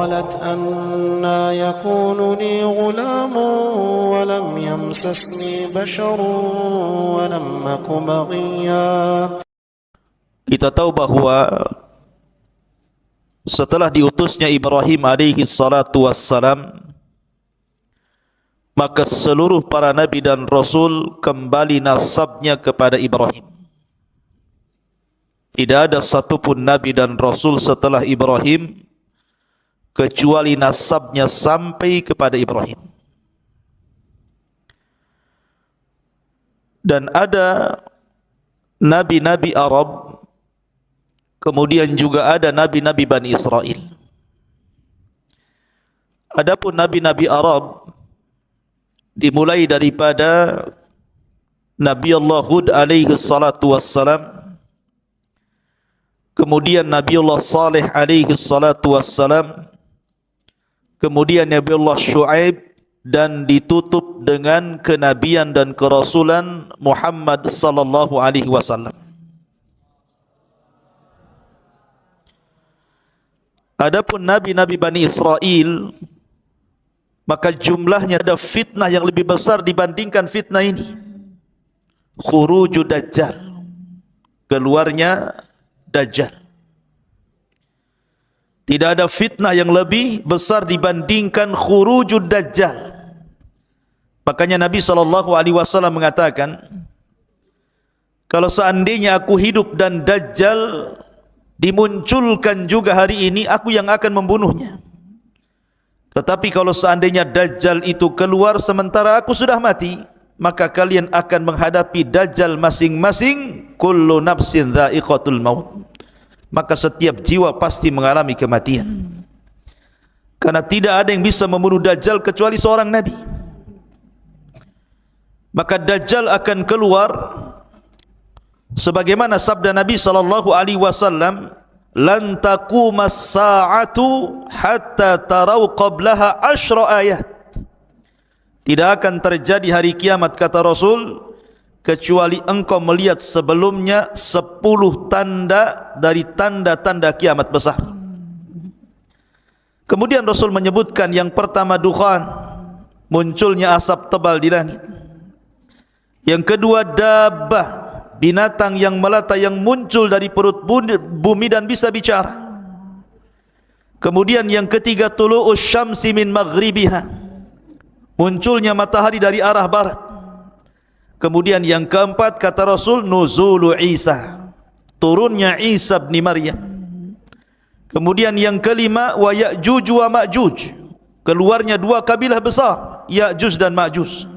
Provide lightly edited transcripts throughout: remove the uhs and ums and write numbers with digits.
قالت أنى يكون لي غلام ولم يمسسني بشر ولم أك بغيا. Kita tahu bahwa setelah diutusnya Ibrahim alaihi salatu wassalam, maka seluruh para nabi dan rasul kembali nasabnya kepada Ibrahim. Tidak ada satupun nabi dan rasul setelah Ibrahim kecuali nasabnya sampai kepada Ibrahim. Dan ada nabi-nabi Arab, kemudian juga ada nabi-nabi Bani Israel. Adapun nabi-nabi Arab dimulai daripada Nabi Allah Hud alaihi salatu wassalam, kemudian Nabi Allah Saleh alaihi salatu wassalam, kemudian Nabi Allah Shu'aib, dan ditutup dengan kenabian dan kerasulan Muhammad sallallahu alaihi wasallam. Adapun nabi-nabi Bani Israel, maka jumlahnya ada fitnah yang lebih besar dibandingkan fitnah ini. Khuruju Dajjal, keluarnya Dajjal. Tidak ada fitnah yang lebih besar dibandingkan khurujud Dajjal. Makanya Nabi SAW mengatakan, kalau seandainya aku hidup dan Dajjal dimunculkan juga hari ini, aku yang akan membunuhnya. Tetapi kalau seandainya Dajjal itu keluar sementara aku sudah mati, maka kalian akan menghadapi Dajjal masing-masing. Kullu nafsin dha'iqatul maut. Maka setiap jiwa pasti mengalami kematian. Karena tidak ada yang bisa membunuh Dajjal kecuali seorang Nabi. Maka Dajjal akan keluar sebagaimana sabda Nabi SAW, lan taqumas sa'atu hatta tarau qablaha 10 ayat. Tidak akan terjadi hari kiamat, kata Rasul, kecuali engkau melihat sebelumnya 10 tanda dari tanda-tanda kiamat besar. Kemudian Rasul menyebutkan yang pertama dukhan, munculnya asap tebal di langit. Yang kedua dabbah, binatang yang melata yang muncul dari perut bumi dan bisa bicara. Kemudian yang ketiga tulu'us syamsi min maghribiha, munculnya matahari dari arah barat. Kemudian yang keempat kata Rasul, nuzulu Isa, turunnya Isa bin Maryam. Kemudian yang kelima wa Ya'juj wa Ma'juj, keluarnya 2 kabilah besar, Ya'juj dan Ma'juj.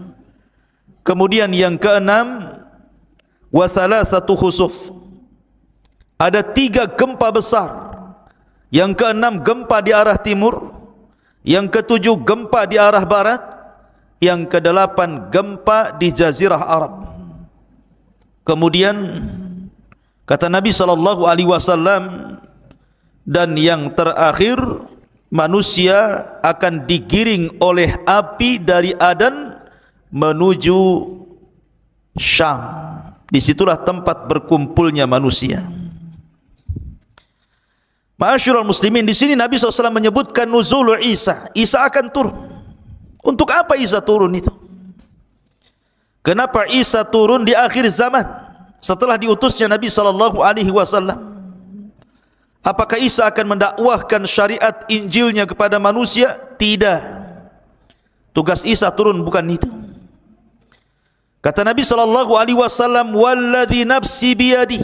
Kemudian yang keenam wa thalathatu khusuf, ada 3 gempa besar. Yang keenam gempa di arah timur, yang ketujuh gempa di arah barat, yang kedelapan gempa di jazirah Arab. Kemudian kata Nabi SAW, dan yang terakhir manusia akan digiring oleh api dari Adan menuju Syam. Disitulah tempat berkumpulnya manusia. Ma'asyiral muslimin, di sini Nabi SAW menyebutkan nuzul Isa. Isa akan turun. Untuk apa Isa turun itu? Kenapa Isa turun di akhir zaman setelah diutusnya Nabi SAW? Apakah Isa akan mendakwahkan syariat Injilnya kepada manusia? Tidak. Tugas Isa turun bukan itu. Kata Nabi SAW, walladhi nafsi biyadi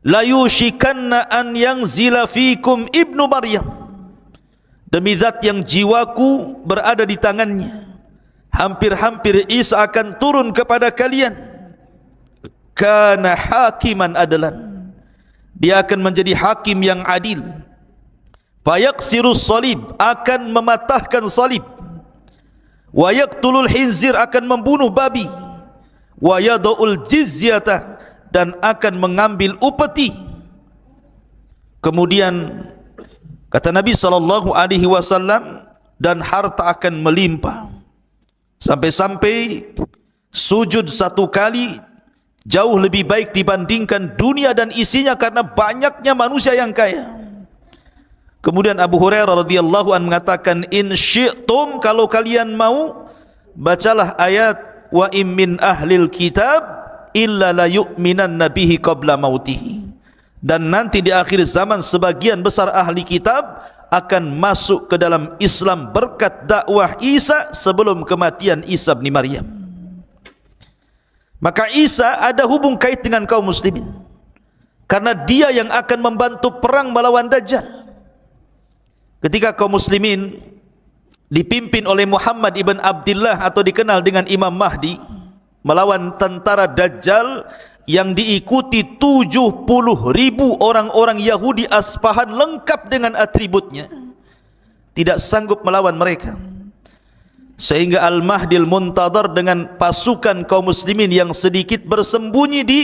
la yushikanna an yanzila fikum ibnu Maryam, demi zat yang jiwaku berada di tangannya, hampir-hampir Isa akan turun kepada kalian. Kana hakiman adalan, dia akan menjadi hakim yang adil. Fayaksirus salib, akan mematahkan salib. Wa yaqtulul khinzir, akan membunuh babi. Wa yada'ul jizyata, dan akan mengambil upeti. Kemudian kata Nabi SAW, dan harta akan melimpah sampai-sampai sujud 1 kali jauh lebih baik dibandingkan dunia dan isinya, karena banyaknya manusia yang kaya. Kemudian Abu Hurairah radhiyallahu an mengatakan, in syi'tum, kalau kalian mau, bacalah ayat wa im min ahlil kitab illa la yu'minanna bihi qabla mautihi. Dan nanti di akhir zaman sebagian besar ahli kitab akan masuk ke dalam Islam berkat dakwah Isa sebelum kematian Isa bin Maryam. Maka Isa ada hubung kait dengan kaum muslimin, karena dia yang akan membantu perang melawan Dajjal. Ketika kaum muslimin dipimpin oleh Muhammad ibn Abdullah atau dikenal dengan Imam Mahdi melawan tentara Dajjal yang diikuti 70.000 orang-orang Yahudi Asfahan lengkap dengan atributnya, tidak sanggup melawan mereka, sehingga Al-Mahdil Muntadhar dengan pasukan kaum muslimin yang sedikit bersembunyi di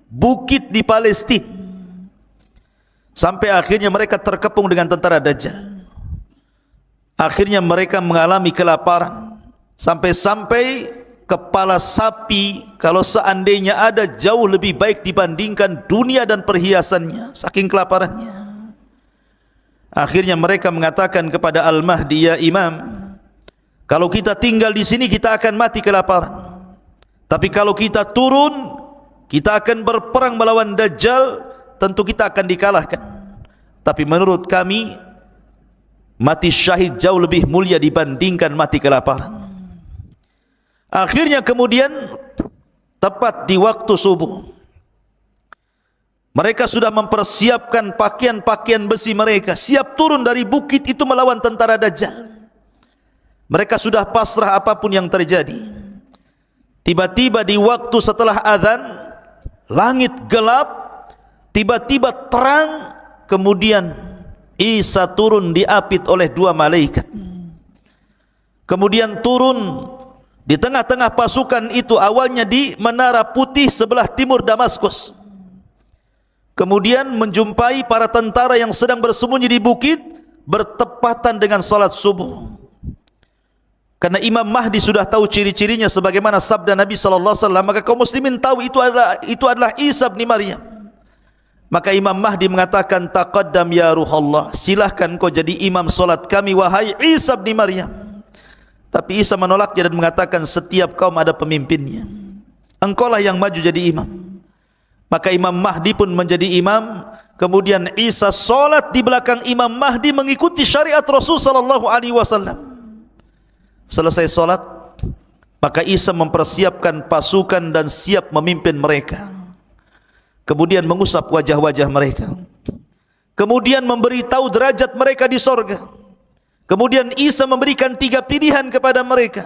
bukit di Palestina, sampai akhirnya mereka terkepung dengan tentara Dajjal. Akhirnya mereka mengalami kelaparan, sampai-sampai kepala sapi kalau seandainya ada jauh lebih baik dibandingkan dunia dan perhiasannya, saking kelaparannya. Akhirnya mereka mengatakan kepada Al-Mahdi, ya Imam, kalau kita tinggal di sini kita akan mati kelaparan, tapi kalau kita turun, kita akan berperang melawan Dajjal, tentu kita akan dikalahkan. Tapi menurut kami, mati syahid jauh lebih mulia dibandingkan mati kelaparan. Akhirnya kemudian tepat di waktu subuh, mereka sudah mempersiapkan pakaian-pakaian besi mereka, siap turun dari bukit itu melawan tentara Dajjal. Mereka sudah pasrah apapun yang terjadi. Tiba-tiba di waktu setelah azan, langit gelap, tiba-tiba terang, kemudian Isa turun diapit oleh 2 malaikat. Kemudian turun di tengah-tengah pasukan itu, awalnya di Menara Putih sebelah timur Damaskus. Kemudian menjumpai para tentara yang sedang bersembunyi di bukit bertepatan dengan salat subuh. Karena Imam Mahdi sudah tahu ciri-cirinya sebagaimana sabda Nabi sallallahu alaihi wasallam, maka kaum muslimin tahu itu adalah Isa bin Maryam. Maka Imam Mahdi mengatakan, taqaddam ya Ruhallah, silahkan kau jadi imam salat kami wahai Isa bin Maryam. Tapi Isa menolaknya dan mengatakan, setiap kaum ada pemimpinnya, engkaulah yang maju jadi imam. Maka Imam Mahdi pun menjadi imam. Kemudian Isa solat di belakang Imam Mahdi mengikuti syariat Rasul sallallahu alaihi wasallam. Selesai solat, maka Isa mempersiapkan pasukan dan siap memimpin mereka. Kemudian mengusap wajah-wajah mereka, kemudian memberitahu derajat mereka di sorga. Kemudian Isa memberikan 3 pilihan kepada mereka.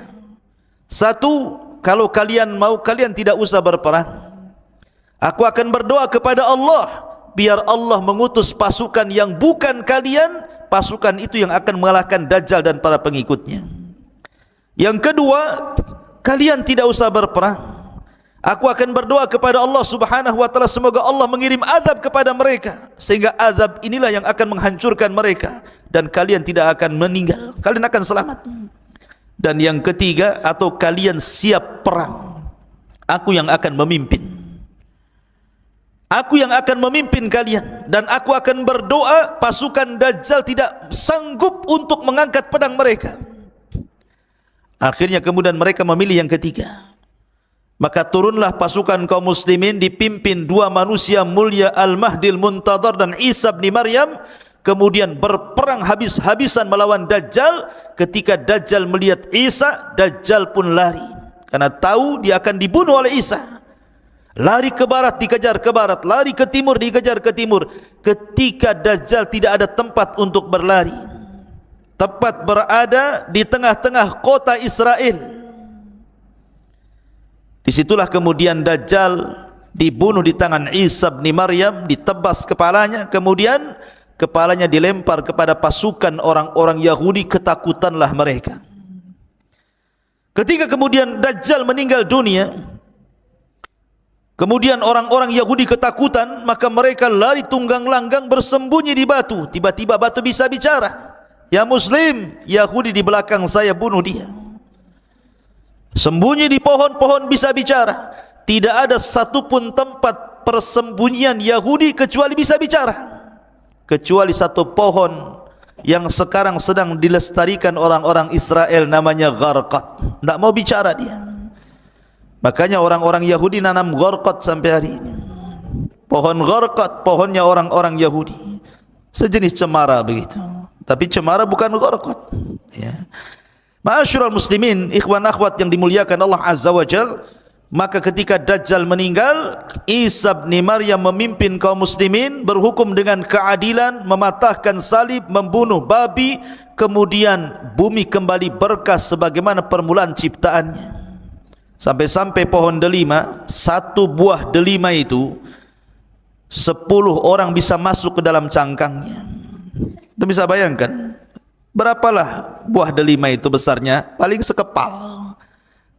1, kalau kalian mau, kalian tidak usah berperang. Aku akan berdoa kepada Allah, biar Allah mengutus pasukan yang bukan kalian, pasukan itu yang akan mengalahkan Dajjal dan para pengikutnya. Yang kedua, kalian tidak usah berperang. Aku akan berdoa kepada Allah subhanahu wa ta'ala, semoga Allah mengirim azab kepada mereka, sehingga azab inilah yang akan menghancurkan mereka, dan kalian tidak akan meninggal, kalian akan selamat. Dan yang ketiga, atau kalian siap perang, aku yang akan memimpin. Aku yang akan memimpin kalian, dan aku akan berdoa pasukan Dajjal tidak sanggup untuk mengangkat pedang mereka. Akhirnya kemudian mereka memilih yang ketiga. Maka turunlah pasukan kaum muslimin dipimpin 2 manusia mulia, Al-Mahdil Muntadhar dan Isa bin Maryam. Kemudian berperang habis-habisan melawan Dajjal. Ketika Dajjal melihat Isa, Dajjal pun lari, karena tahu dia akan dibunuh oleh Isa. Lari ke barat, dikejar ke barat. Lari ke timur, dikejar ke timur. Ketika Dajjal tidak ada tempat untuk berlari, tepat berada di tengah-tengah kota Israel. Disitulah kemudian Dajjal dibunuh di tangan Isa bin Maryam, ditebas kepalanya, kemudian kepalanya dilempar kepada pasukan orang-orang Yahudi, ketakutanlah mereka. Ketika kemudian Dajjal meninggal dunia, kemudian orang-orang Yahudi ketakutan, maka mereka lari tunggang langgang bersembunyi di batu. Tiba-tiba batu bisa bicara, ya Muslim, Yahudi di belakang saya, bunuh dia. Sembunyi di pohon-pohon bisa bicara. Tidak ada satupun tempat persembunyian Yahudi kecuali bisa bicara, kecuali satu pohon yang sekarang sedang dilestarikan orang-orang Israel, namanya gharqad. Tidak mau bicara dia. Makanya orang-orang Yahudi nanam gharqad sampai hari ini. Pohon gharqad, pohonnya orang-orang Yahudi, sejenis cemara begitu. Tapi cemara bukan gharqad, ya. Ma'asyiral muslimin, ikhwan akhwat yang dimuliakan Allah Azza wa Jal, maka ketika Dajjal meninggal, Isa bin Maryam memimpin kaum muslimin, berhukum dengan keadilan, mematahkan salib, membunuh babi, kemudian bumi kembali berkah sebagaimana permulaan ciptaannya. Sampai-sampai pohon delima, satu buah delima itu 10 orang bisa masuk ke dalam cangkangnya. Kita bisa bayangkan berapalah buah delima itu besarnya? Paling sekepal.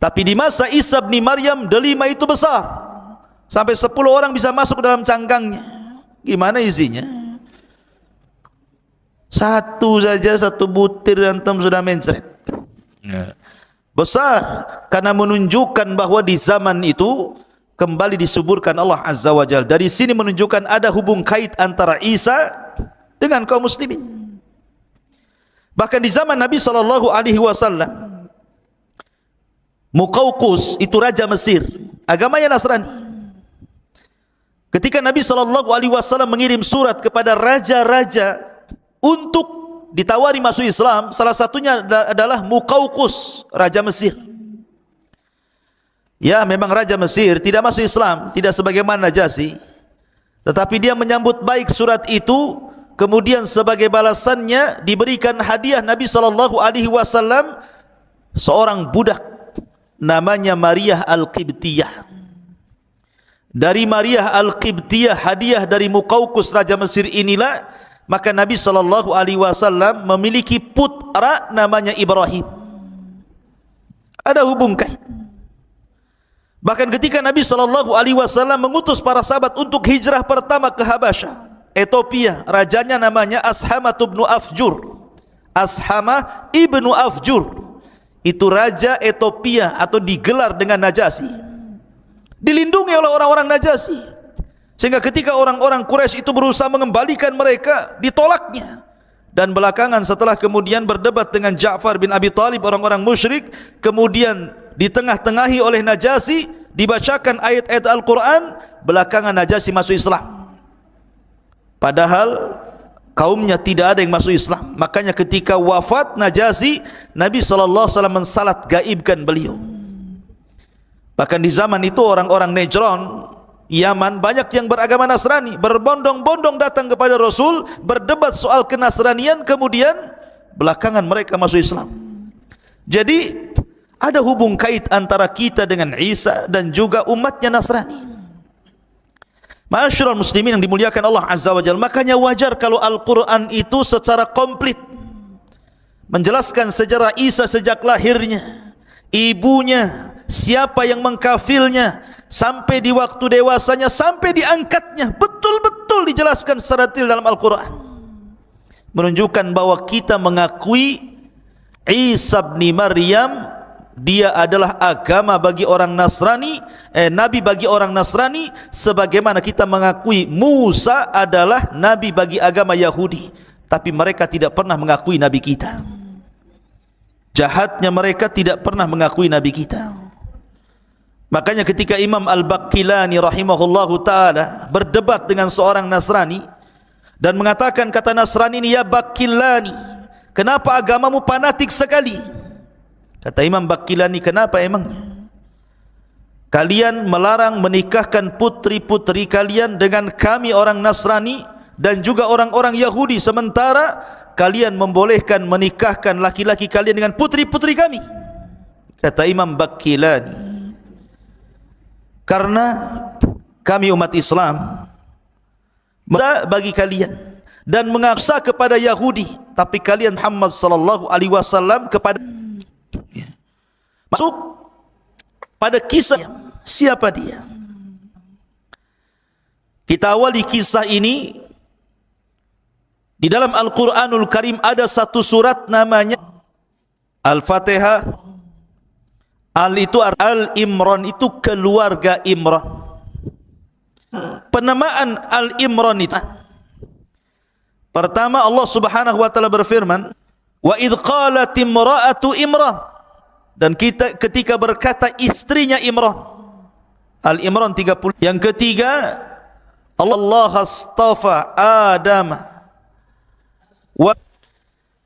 Tapi di masa Isa bin Maryam, delima itu besar, sampai 10 orang bisa masuk ke dalam cangkangnya. Gimana isinya? Satu saja, satu butir antum sudah mencret. Besar, karena menunjukkan bahwa di zaman itu kembali disuburkan Allah Azza wa Jalla. Dari sini menunjukkan ada hubung kait antara Isa dengan kaum muslimin. Bahkan di zaman Nabi SAW, Muqawqus itu raja Mesir, agamanya Nasrani. Ketika Nabi SAW mengirim surat kepada raja-raja untuk ditawari masuk Islam, salah satunya adalah Muqawqus, raja Mesir. Ya, memang raja Mesir tidak masuk Islam, tidak sebagaimana Najasyi, tetapi dia menyambut baik surat itu. Kemudian sebagai balasannya diberikan hadiah Nabi SAW seorang budak namanya Maryah Al-Qibtiyah. Dari Maryah Al-Qibtiyah, hadiah dari Muqawqus raja Mesir inilah, maka Nabi SAW memiliki putra namanya Ibrahim. Ada hubung kait. Bahkan ketika Nabi SAW mengutus para sahabat untuk hijrah pertama ke Habasyah, Ethiopia, rajanya namanya Ashama ibnu Afjur. Ashama ibnu Afjur itu raja Ethiopia, atau digelar dengan Najasyi, dilindungi oleh orang-orang Najasyi, sehingga ketika orang-orang Quraisy itu berusaha mengembalikan mereka, ditolaknya. Dan belakangan setelah kemudian berdebat dengan Ja'far bin Abi Thalib, orang-orang musyrik, kemudian di tengah-tengahi oleh Najasyi, dibacakan ayat-ayat Al-Quran, belakangan Najasyi masuk Islam. Padahal kaumnya tidak ada yang masuk Islam. Makanya ketika wafat Najasyi, Nabi SAW mensalat gaibkan beliau. Bahkan di zaman itu orang-orang Najran, Yaman, banyak yang beragama Nasrani, berbondong-bondong datang kepada Rasul, berdebat soal kenasranian, kemudian belakangan mereka masuk Islam. Jadi ada hubung kait antara kita dengan Isa dan juga umatnya Nasrani. Ma'asyiral muslimin yang dimuliakan Allah Azza wa Jalla, makanya wajar kalau Al-Quran itu secara komplit menjelaskan sejarah Isa sejak lahirnya, ibunya, siapa yang mengkafilnya, sampai di waktu dewasanya, sampai diangkatnya, betul-betul dijelaskan secara detail dalam Al-Quran. Menunjukkan bahwa kita mengakui Isa bin Maryam, dia adalah agama bagi orang Nasrani, nabi bagi orang Nasrani, sebagaimana kita mengakui Musa adalah nabi bagi agama Yahudi. Tapi mereka tidak pernah mengakui nabi kita. Jahatnya mereka tidak pernah mengakui nabi kita. Makanya ketika Imam Al-Baqillani rahimahullahu ta'ala berdebat dengan seorang Nasrani dan mengatakan, kata Nasrani ini, ya Baqillani, kenapa agamamu fanatik sekali? Kata Imam Baqillani, kenapa emangnya? Kalian melarang menikahkan putri-putri kalian dengan kami orang Nasrani dan juga orang-orang Yahudi, sementara kalian membolehkan menikahkan laki-laki kalian dengan putri-putri kami. Kata Imam Baqillani, karena kami umat Islam bagi kalian dan mengaksa kepada Yahudi, tapi kalian Muhammad sallallahu alaihi wasallam kepada. Masuk pada kisah, siapa dia? Kita awali kisah ini. Di dalam Al-Quranul Karim ada satu surat namanya Al-Fatihah. Al-Imran itu keluarga Imran. Penamaan Al-Imran itu Pertama, Allah Subhanahu wa taala berfirman, wa idz qalat imra'atu Imran, dan ketika berkata istrinya Imran. Al-Imran 30. Yang ketiga, Allah astafa Adam.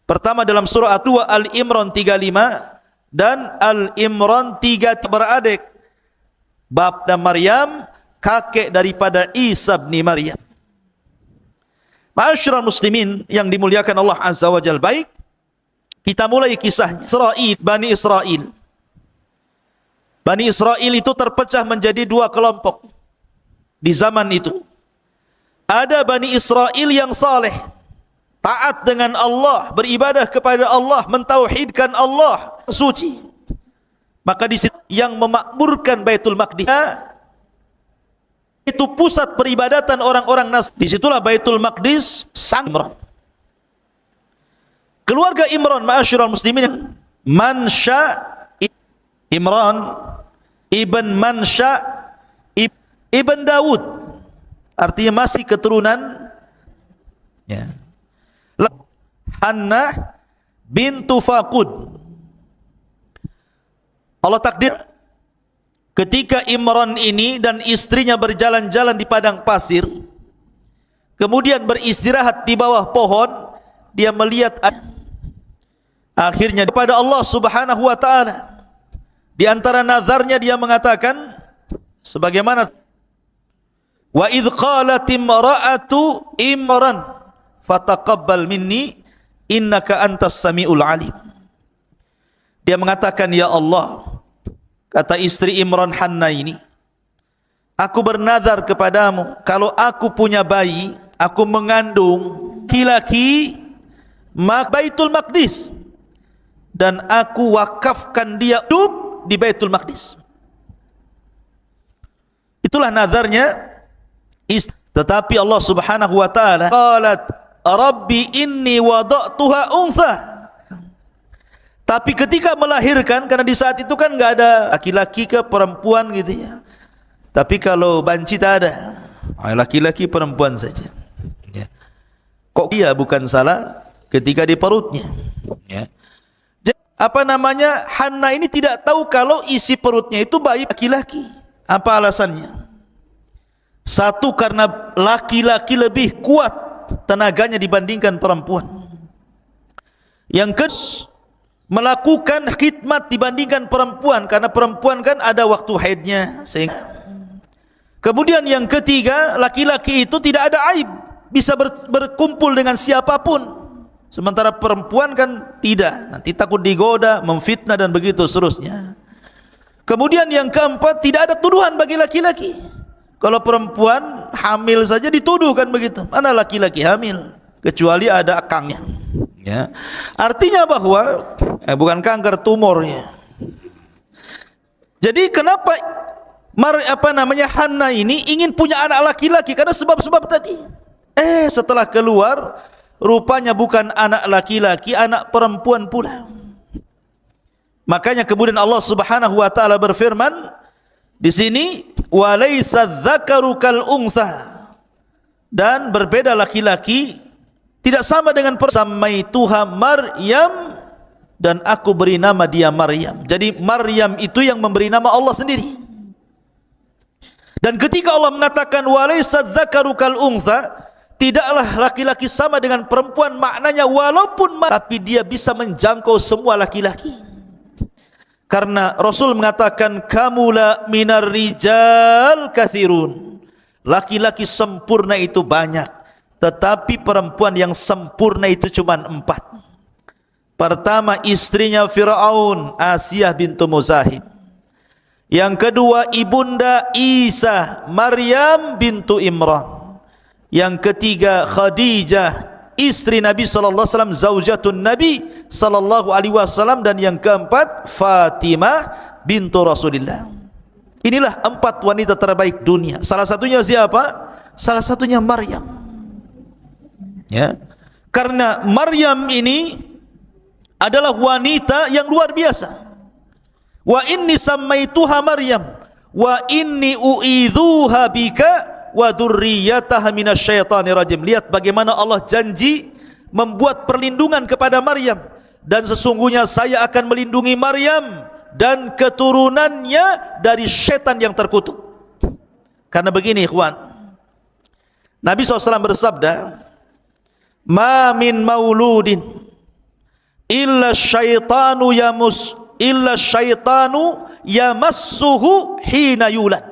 Pertama dalam surah 2 Al-Imran 35 dan Al-Imran 3 beradik. Bab dan Maryam, kakek daripada Isa bin Maryam. Ma'asyiral muslimin yang dimuliakan Allah Azza wa Jalla, baik, kita mulai kisahnya. Bani Israel. Bani Israel itu terpecah menjadi dua kelompok di zaman itu. Ada Bani Israel yang saleh, taat dengan Allah, beribadah kepada Allah, mentauhidkan Allah, suci. Maka di situ yang memakmurkan Baitul Maqdis, itu pusat peribadatan orang-orang Nasrani. Disitulah Baitul Maqdis sang Imran. Keluarga Imran, ma'asyiral muslimin, Mansha Imran ibn Mansha ibn Daud, artinya masih keturunan ya. Hannah bintu Faqud. Allah takdir ketika Imran ini dan istrinya berjalan-jalan di padang pasir, kemudian beristirahat di bawah pohon, dia melihat akhirnya kepada Allah Subhanahu wa taala. Di antara nazarnya dia mengatakan sebagaimana, wa idz qalat imra'atu Imran fataqabbal minni innaka antas samiul alim. Dia mengatakan, ya Allah, kata istri Imran Hannah ini, aku bernazar kepadamu, kalau aku punya bayi, aku mengandung laki-laki, Baitul Maqdis, dan aku wakafkan dia hidup di Baitul Maqdis. Itulah nazarnya. Tetapi Allah Subhanahu wa taala qalat rabbi inni wada'tuha untha. Tapi ketika melahirkan, karena di saat itu kan enggak ada laki-laki ke perempuan gitu ya. Tapi kalau banci tak ada, laki-laki perempuan saja. Ya. Kok dia bukan salah ketika di perutnya? Ya. Apa namanya, Hannah ini tidak tahu kalau isi perutnya itu bayi laki-laki. Apa alasannya? Satu, karena laki-laki lebih kuat tenaganya dibandingkan perempuan. Yang kedua, melakukan khidmat dibandingkan perempuan, karena perempuan kan ada waktu haidnya. Kemudian yang ketiga, laki-laki itu tidak ada aib, bisa berkumpul dengan siapapun. Sementara perempuan kan tidak, nanti takut digoda, memfitnah dan begitu seterusnya. Kemudian yang keempat, tidak ada tuduhan bagi laki-laki. Kalau perempuan hamil saja dituduh kan begitu. Mana laki-laki hamil? Kecuali ada akangnya. Ya. Artinya bahwa bukan kanker, tumornya. Jadi kenapa Hannah ini ingin punya anak laki-laki? Karena sebab-sebab tadi. Setelah keluar, rupanya bukan anak laki-laki, anak perempuan pula. Makanya kemudian Allah Subhanahu wa taala berfirman di sini, walaysa dzakaru kal untha, dan berbeda laki-laki, tidak sama dengan samaituha Maryam, dan aku beri nama dia Maryam. Jadi Maryam itu yang memberi nama Allah sendiri. Dan ketika Allah mengatakan walaysa dzakaru kal untha, tidaklah laki-laki sama dengan perempuan, maknanya walaupun tapi dia bisa menjangkau semua laki-laki. Karena Rasul mengatakan kamula minar rijal kathirun, laki-laki sempurna itu banyak, tetapi perempuan yang sempurna itu cuma 4. Pertama, istrinya Fir'aun, Asiyah bintu Muzahim. Yang kedua, ibunda Isa, Maryam bintu Imran. Yang ketiga, Khadijah, istri Nabi sallallahu alaihi wasallam, zaujatun Nabi sallallahu alaihi wasallam. Dan yang keempat, Fatimah bintu Rasulillah. Inilah 4 wanita terbaik dunia. Salah satunya siapa? Salah satunya Maryam. Ya. Karena Maryam ini adalah wanita yang luar biasa. Wa inni sammaituha Maryam wa inni u'idzuha bika wa dzurriyyataha minasyaitonir rajim. Lihat bagaimana Allah janji membuat perlindungan kepada Maryam, dan sesungguhnya saya akan melindungi Maryam dan keturunannya dari syaitan yang terkutuk. Karena begini ikhwan, Nabi SAW bersabda, ma min mauludin illa syaitanu yamassuhu hina yulad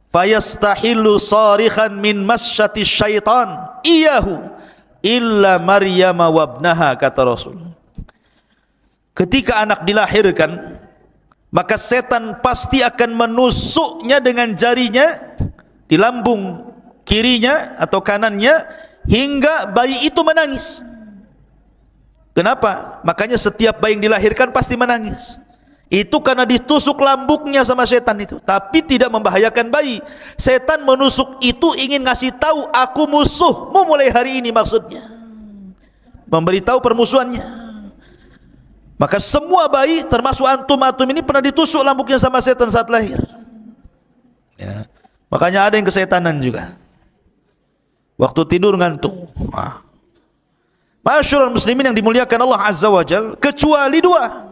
fayastahillu sarikhan min masyati syaitan iyahu illa Maryam wabnaha, kata Rasul. Ketika anak dilahirkan, maka setan pasti akan menusuknya dengan jarinya di lambung kirinya atau kanannya hingga bayi itu menangis. Kenapa? Makanya setiap bayi yang dilahirkan pasti menangis. Itu karena ditusuk lambungnya sama setan itu, tapi tidak membahayakan bayi. Setan menusuk itu ingin ngasih tahu, aku musuhmu mulai hari ini, maksudnya memberitahu permusuhannya. Maka semua bayi termasuk antum ini pernah ditusuk lambungnya sama setan saat lahir, ya. Makanya ada yang kesetanan juga waktu tidur ngantuk. Masyarul muslimin yang dimuliakan Allah Azza wa Jal, kecuali dua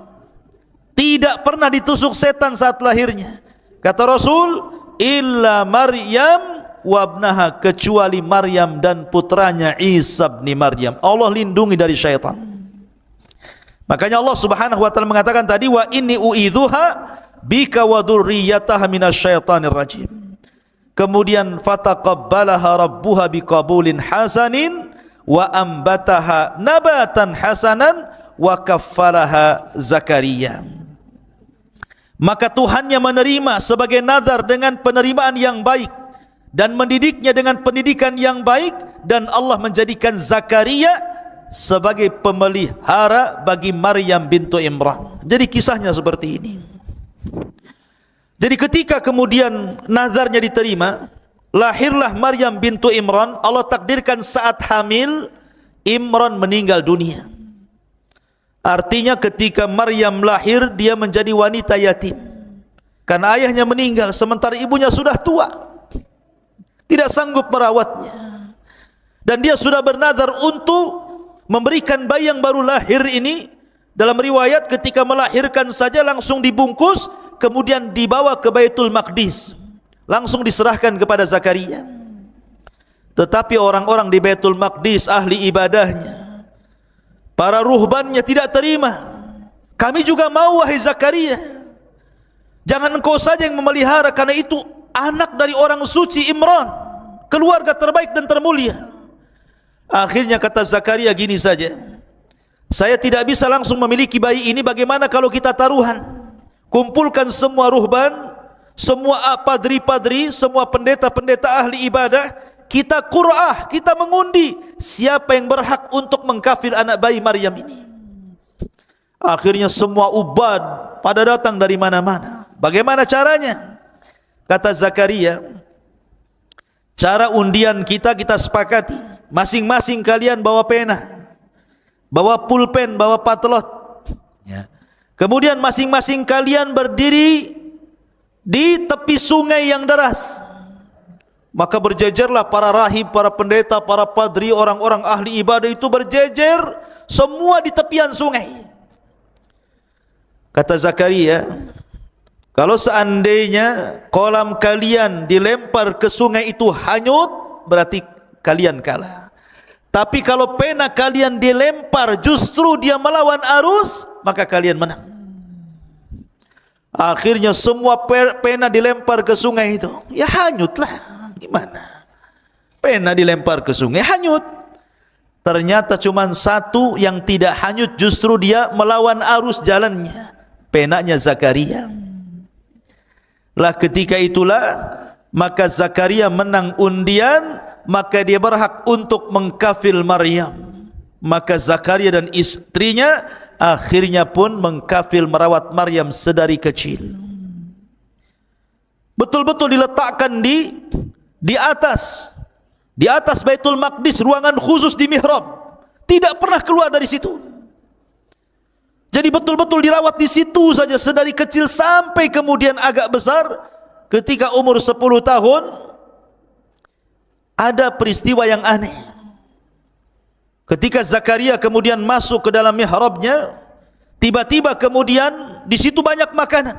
tidak pernah ditusuk setan saat lahirnya, kata Rasul, illa Maryam wabnaha, kecuali Maryam dan putranya Isa bin Maryam. Allah lindungi dari syaitan. Makanya Allah Subhanahu wa taala mengatakan tadi, wa inni uidzuha bika wa dzurriyyataha minasyaitonir rajim. Kemudian fataqabbalaha rabbuha biqabulin hasanin wa ambataha nabatan hasanan wa kaffalaha Zakaria. Maka Tuhannya menerima sebagai nazar dengan penerimaan yang baik dan mendidiknya dengan pendidikan yang baik, dan Allah menjadikan Zakaria sebagai pemelihara bagi Maryam bintu Imran. Jadi kisahnya seperti ini. Jadi ketika kemudian nazarnya diterima, lahirlah Maryam bintu Imran. Allah takdirkan saat hamil Imran meninggal dunia. Artinya ketika Maryam lahir, dia menjadi wanita yatim karena ayahnya meninggal, sementara ibunya sudah tua, tidak sanggup merawatnya. Dan dia sudah bernazar untuk memberikan bayi yang baru lahir ini. Dalam riwayat ketika melahirkan saja langsung dibungkus, kemudian dibawa ke Baitul Maqdis, langsung diserahkan kepada Zakaria. Tetapi orang-orang di Baitul Maqdis, ahli ibadahnya, para ruhbannya tidak terima. Kami juga mau, wahai Zakaria, jangan engkau saja yang memelihara, karena itu anak dari orang suci Imran, keluarga terbaik dan termulia. Akhirnya kata Zakaria gini saja, saya tidak bisa langsung memiliki bayi ini, bagaimana kalau kita taruhan? Kumpulkan semua ruhban, semua padri-padri, semua pendeta-pendeta ahli ibadah, kita qur'ah, kita mengundi siapa yang berhak untuk mengkafil anak bayi Maryam ini. Akhirnya semua ubad pada datang dari mana-mana. Bagaimana caranya? Kata Zakaria, cara undian kita sepakati, masing-masing kalian bawa pena, bawa pulpen, bawa patlot, ya. Kemudian masing-masing kalian berdiri di tepi sungai yang deras. Maka berjejerlah para rahib, para pendeta, para padri, orang-orang ahli ibadah itu berjejer semua di tepian sungai. Kata Zakaria, kalau seandainya kolam kalian dilempar ke sungai itu hanyut, berarti kalian kalah. Tapi kalau pena kalian dilempar justru dia melawan arus, maka kalian menang. Akhirnya semua pena dilempar ke sungai itu, ya hanyutlah. Gimana? Pena dilempar ke sungai, hanyut. Ternyata cuma satu yang tidak hanyut, justru dia melawan arus jalannya, penanya Zakaria. Lah ketika itulah maka Zakaria menang undian, maka dia berhak untuk mengkafil Maryam. Maka Zakaria dan istrinya akhirnya pun mengkafil merawat Maryam sedari kecil. Betul-betul diletakkan di atas Baitul Maqdis, ruangan khusus di mihrab, tidak pernah keluar dari situ. Jadi betul-betul dirawat di situ saja sedari kecil sampai kemudian agak besar. Ketika umur 10 tahun, ada peristiwa yang aneh. Ketika Zakaria kemudian masuk ke dalam mihrabnya, tiba-tiba kemudian di situ banyak makanan.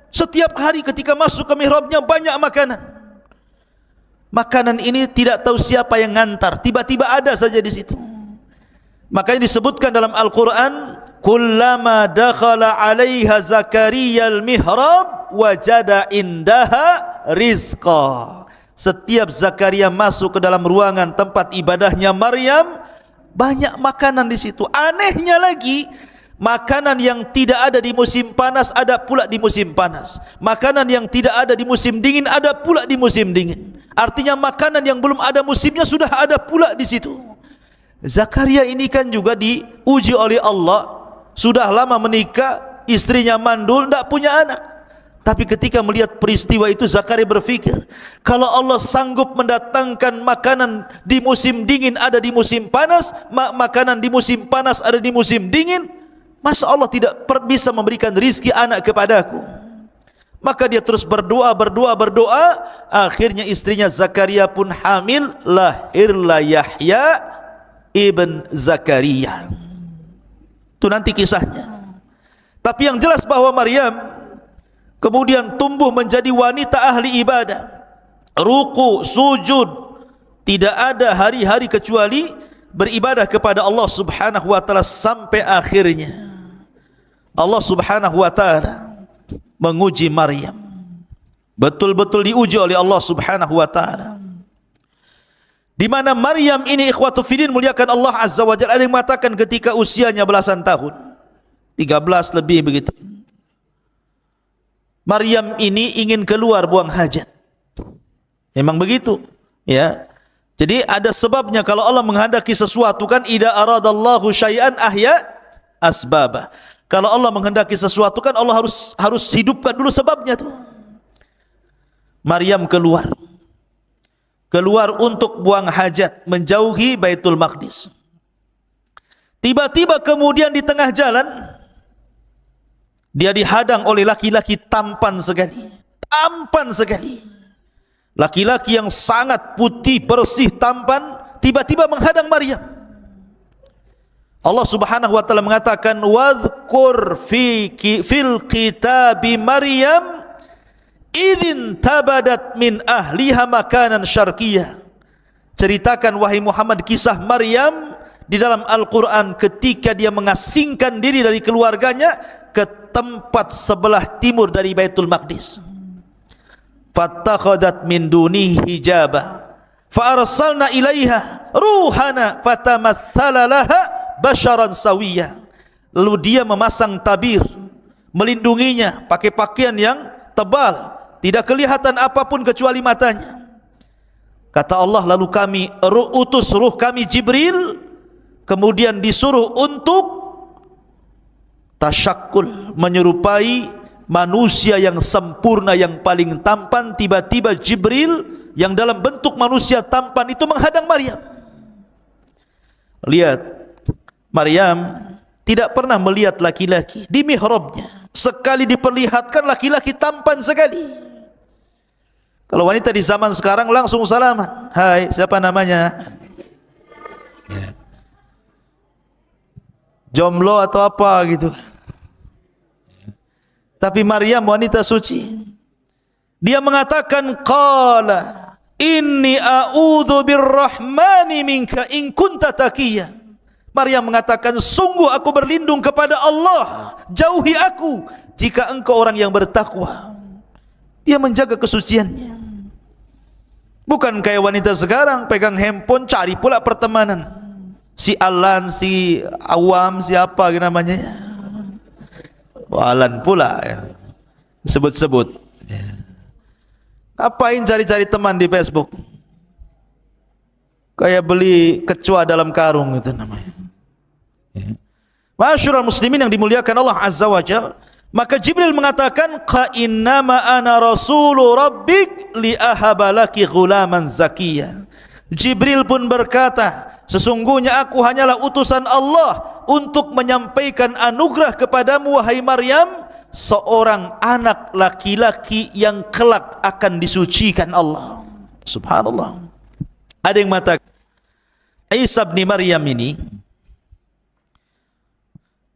Setiap hari ketika masuk ke mihrabnya banyak makanan. Makanan ini tidak tahu siapa yang ngantar, tiba-tiba ada saja di situ. Makanya disebutkan dalam Al-Quran, kullama dakhala 'alaiha Zakaria al-mihrab wajada indaha rizqa. Setiap Zakaria masuk ke dalam ruangan tempat ibadahnya Maryam, banyak makanan di situ. Anehnya lagi, makanan yang tidak ada di musim panas ada pula di musim panas. Makanan yang tidak ada di musim dingin ada pula di musim dingin. Artinya makanan yang belum ada musimnya sudah ada pula di situ. Zakaria ini kan juga diuji oleh Allah. Sudah lama menikah, istrinya mandul, tidak punya anak. Tapi ketika melihat peristiwa itu, Zakaria berpikir, kalau Allah sanggup mendatangkan makanan di musim dingin ada di musim panas, makanan di musim panas ada di musim dingin, masa Allah tidak bisa memberikan rizki anak kepadaku? Maka dia terus berdoa. Akhirnya istrinya Zakaria pun hamil, lahirlah Yahya ibn Zakaria. Itu nanti kisahnya. Tapi yang jelas bahwa Maryam kemudian tumbuh menjadi wanita ahli ibadah, ruku, sujud, tidak ada hari-hari kecuali beribadah kepada Allah Subhanahu wa taala sampai akhirnya Allah Subhanahu wa taala menguji Maryam. Betul-betul diuji oleh Allah Subhanahu wa taala. Di mana Maryam ini ikhwatu fillah muliakan Allah Azza wa Jalla, ada yang mengatakan ketika usianya belasan tahun, 13 lebih begitu, Maryam ini ingin keluar buang hajat. Memang begitu, ya. Jadi ada sebabnya kalau Allah menghendaki sesuatu kan, idza aradallahu syai'an ahya asbaba. Kalau Allah menghendaki sesuatu kan Allah harus hidupkan dulu sebabnya tuh. Maryam keluar untuk buang hajat, menjauhi Baitul Maqdis. Tiba-tiba kemudian di tengah jalan dia dihadang oleh laki-laki tampan sekali. Laki-laki yang sangat putih, bersih, tampan, tiba-tiba menghadang Maryam. Allah Subhanahu wa taala mengatakan, wadhkur fil kitabi Maryam idzin tabadat min ahliha makanan syarqiyah. Ceritakan wahai Muhammad kisah Maryam di dalam Al-Quran ketika dia mengasingkan diri dari keluarganya ke tempat sebelah timur dari Baitul Maqdis. Fattakhadat min dunihi hijaba fa arsalna ilaiha ruhana fatamatsala laha basharan sawiyya. Lalu dia memasang tabir melindunginya, pakai pakaian yang tebal, tidak kelihatan apapun kecuali matanya. Kata Allah, lalu kami utus ruh kami Jibril, kemudian disuruh untuk tasyakkul, menyerupai manusia yang sempurna, yang paling tampan. Tiba-tiba Jibril yang dalam bentuk manusia tampan itu menghadang Maryam. Lihat, Maryam tidak pernah melihat laki-laki di mihrabnya. Sekali diperlihatkan laki-laki tampan sekali. Kalau wanita di zaman sekarang langsung salaman, hai siapa namanya, jomblo atau apa gitu. Tapi Maryam wanita suci, dia mengatakan qala inni a'udzu birrahmani minka in kunta taqiyya. Maryam mengatakan, sungguh aku berlindung kepada Allah, jauhi aku jika engkau orang yang bertakwa. Dia menjaga kesuciannya. Bukan kayak wanita sekarang pegang handphone cari pula pertemanan. Si Alan, si Awam, siapa namanya? Alan pula ya. Sebut-sebut. Ngapain cari-cari teman di Facebook? Kayak beli kecoa dalam karung itu namanya. Ma'asyiral muslimin yang dimuliakan Allah Azza wa Jalla, maka Jibril mengatakan, "Qa innama ana rasulu rabbik li ahabalaki ghulaman zakiyya." Jibril pun berkata, sesungguhnya aku hanyalah utusan Allah untuk menyampaikan anugerah kepadamu wahai Maryam, seorang anak laki-laki yang kelak akan disucikan Allah. Subhanallah. Ada yang mengatakan Isa bin Maryam ini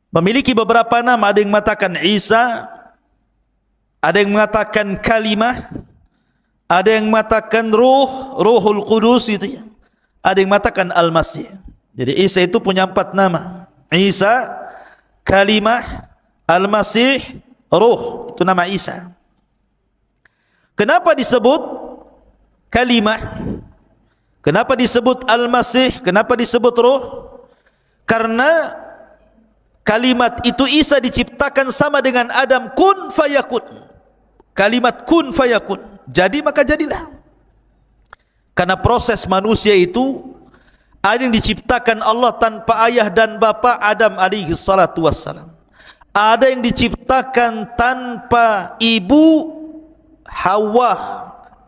memiliki beberapa nama. Ada yang mengatakan Isa, ada yang mengatakan kalimah, ada yang mengatakan Ruhul Qudus itu ya. Ada yang mengatakan Al-Masih. Jadi Isa itu punya 4 nama. Isa, kalimah, Al-Masih, Ruh. Itu nama Isa. Kenapa disebut kalimah? Kenapa disebut Al-Masih? Kenapa disebut Ruh? Karena kalimat itu Isa diciptakan sama dengan Adam, kun fayakun. Kalimat kun fayakun, jadi maka jadilah. Karena proses manusia itu ada yang diciptakan Allah tanpa ayah dan bapa, Adam alaihi salatu wassalam. Ada yang diciptakan tanpa ibu, Hawa.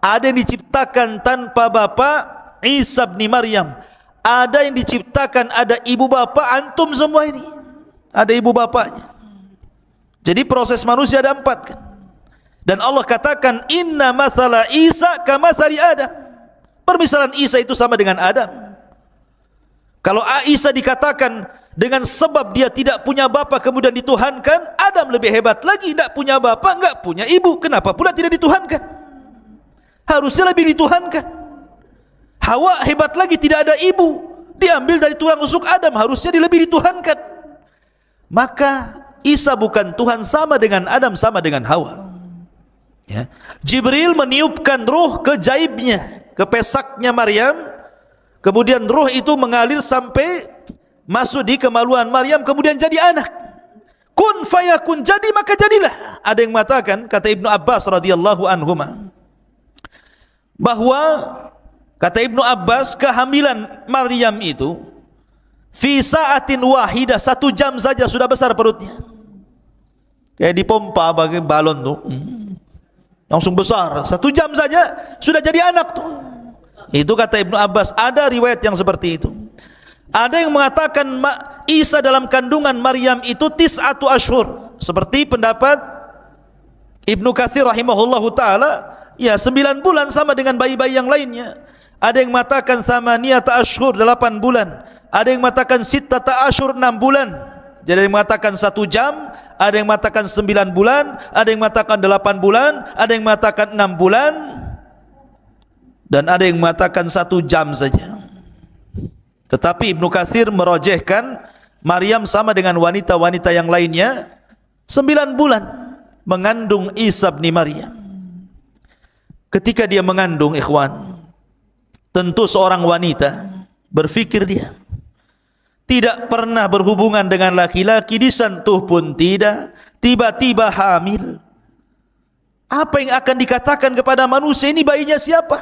Ada yang diciptakan tanpa bapa, Isa bin Maryam. Ada yang diciptakan ada ibu bapa, antum semua ini ada ibu bapanya. Jadi proses manusia ada 4 kan? Dan Allah katakan inna mathala Isa kamathali Adam. Permisalan Isa itu sama dengan Adam. Kalau Isa dikatakan dengan sebab dia tidak punya bapa kemudian dituhankan, Adam lebih hebat lagi, tidak punya bapa, enggak punya ibu, kenapa pula tidak dituhankan? Harusnya lebih dituhankan. Hawa hebat lagi, tidak ada ibu, diambil dari tulang rusuk Adam, harusnya lebih dituhankan. Maka Isa bukan Tuhan, sama dengan Adam, sama dengan Hawa ya. Jibril meniupkan ruh ke jaibnya, ke pesaknya Maryam, kemudian ruh itu mengalir sampai masuk di kemaluan Maryam, kemudian jadi anak. Kun fayakun, jadi maka jadilah. Ada yang mengatakan, kata Ibnu Abbas radhiyallahu anhuma, bahwa kata Ibnu Abbas, kehamilan Maryam itu fi sa'atin wahidah, 1 jam saja sudah besar perutnya. Kayak dipompa bagi balon tuh. Langsung besar. 1 jam saja sudah jadi anak tuh. Itu kata Ibnu Abbas. Ada riwayat yang seperti itu. Ada yang mengatakan Isa dalam kandungan Maryam itu 9 ashur. Seperti pendapat Ibnu Katsir rahimahullahu ta'ala, ya 9 bulan sama dengan bayi-bayi yang lainnya. Ada yang mengatakan thamaniyata ashur, 8 bulan. Ada yang mengatakan sittata ashur, 6 bulan. Jadi ada yang mengatakan 1 jam, ada yang mengatakan 9 bulan, ada yang mengatakan 8 bulan, ada yang mengatakan 6 bulan, dan ada yang mengatakan 1 jam saja. Tetapi Ibnu Katsir merojehkan Maryam sama dengan wanita-wanita yang lainnya 9 bulan mengandung Isa bin Maryam. Ketika dia mengandung, ikhwan, tentu seorang wanita berfikir dia tidak pernah berhubungan dengan laki-laki, disentuh pun tidak, tiba-tiba hamil. Apa yang akan dikatakan kepada manusia, ini bayinya siapa?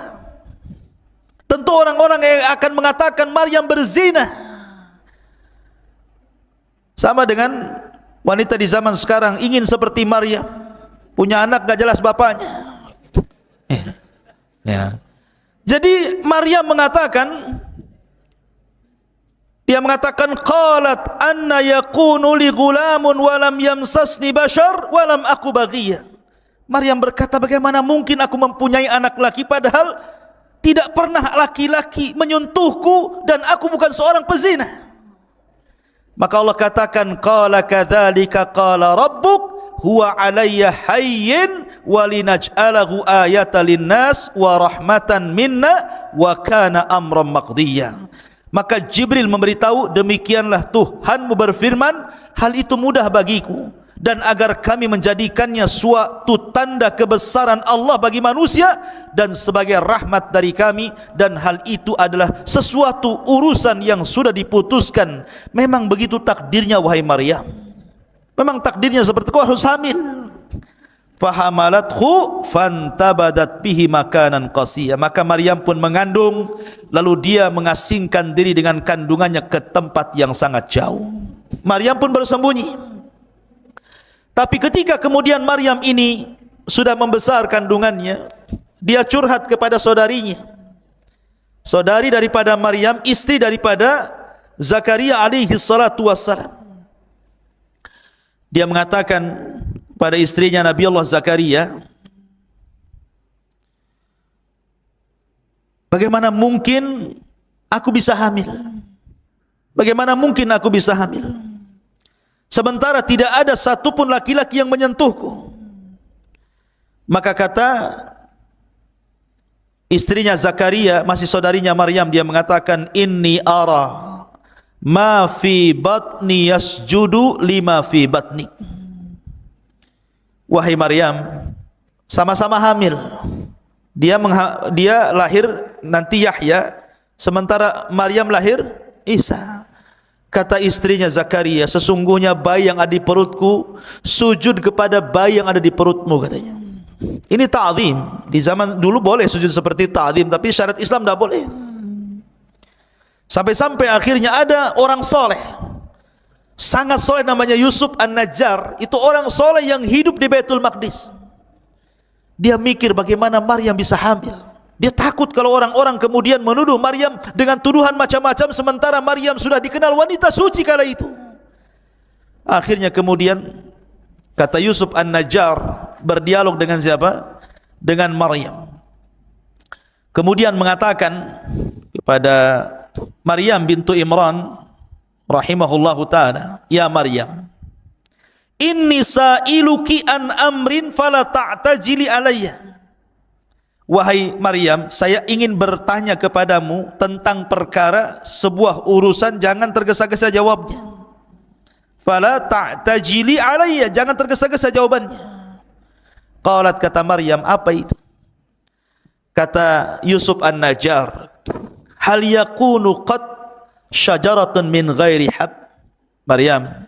Tentu orang-orang yang akan mengatakan Maryam berzina. Sama dengan wanita di zaman sekarang ingin seperti Maryam, punya anak gak jelas bapaknya. Ya. Jadi Maryam mengatakan, dia mengatakan qalat anna yakunu li ghulamun wa lam yamsasni bashar wa lam aku baghiyah. Maryam berkata, bagaimana mungkin aku mempunyai anak laki padahal tidak pernah laki-laki menyentuhku dan aku bukan seorang pezina. Maka Allah katakan qala kadzalika qala rabbuk huwa alayya hayyin walinaj'alahu ayatan linnas wa rahmatan minna wa kana amran maqdiya. Maka Jibril memberitahu, demikianlah Tuhanmu berfirman, hal itu mudah bagiku, dan agar kami menjadikannya suatu tanda kebesaran Allah bagi manusia dan sebagai rahmat dari kami, dan hal itu adalah sesuatu urusan yang sudah diputuskan. Memang begitu takdirnya wahai Maryam, memang takdirnya seperti itu, harus hamil. Fahamalathu fantabadat bihi makanan qasiya. Maka Maryam pun mengandung, lalu dia mengasingkan diri dengan kandungannya ke tempat yang sangat jauh. Maryam pun bersembunyi. Tapi ketika kemudian Maryam ini sudah membesar kandungannya, dia curhat kepada saudarinya, saudari daripada Maryam, istri daripada Zakaria alaihi salatu wassalam. Dia mengatakan pada istrinya Nabi Allah Zakaria, bagaimana mungkin aku bisa hamil? Bagaimana mungkin aku bisa hamil? Sementara tidak ada satupun laki-laki yang menyentuhku. Maka kata istrinya Zakaria, masih saudarinya Maryam, dia mengatakan, inni ara ma fi batni yasjudu lima fi batnik. Wahai Maryam, sama-sama hamil. Dia lahir nanti Yahya, sementara Maryam lahir Isa. Kata istrinya Zakaria, sesungguhnya bayi yang ada di perutku sujud kepada bayi yang ada di perutmu, katanya. Ini ta'zim. Di zaman dulu boleh sujud seperti ta'zim, tapi syariat Islam tidak boleh. Sampai-sampai akhirnya ada orang soleh, sangat soleh, namanya Yusuf An-Najjar. Itu orang soleh yang hidup di Baitul Maqdis. Dia mikir bagaimana Maryam bisa hamil. Dia takut kalau orang-orang kemudian menuduh Maryam dengan tuduhan macam-macam, sementara Maryam sudah dikenal wanita suci kala itu. Akhirnya kemudian kata Yusuf An-Najjar berdialog dengan siapa? Dengan Maryam. Kemudian mengatakan kepada Maryam bintu Imran rahimahullahu ta'ala, ya Maryam, inni sa'iluki an amrin fala ta'tajili alayya. Wahai Maryam, saya ingin bertanya kepadamu tentang perkara, sebuah urusan, jangan tergesa-gesa jawabnya. Fala ta'tajili alayya, jangan tergesa-gesa jawabannya. Qalat, kata Maryam, apa itu? Kata Yusuf An-Najjar, hal yakunu qad syajaratun min ghairi hab. Maryam,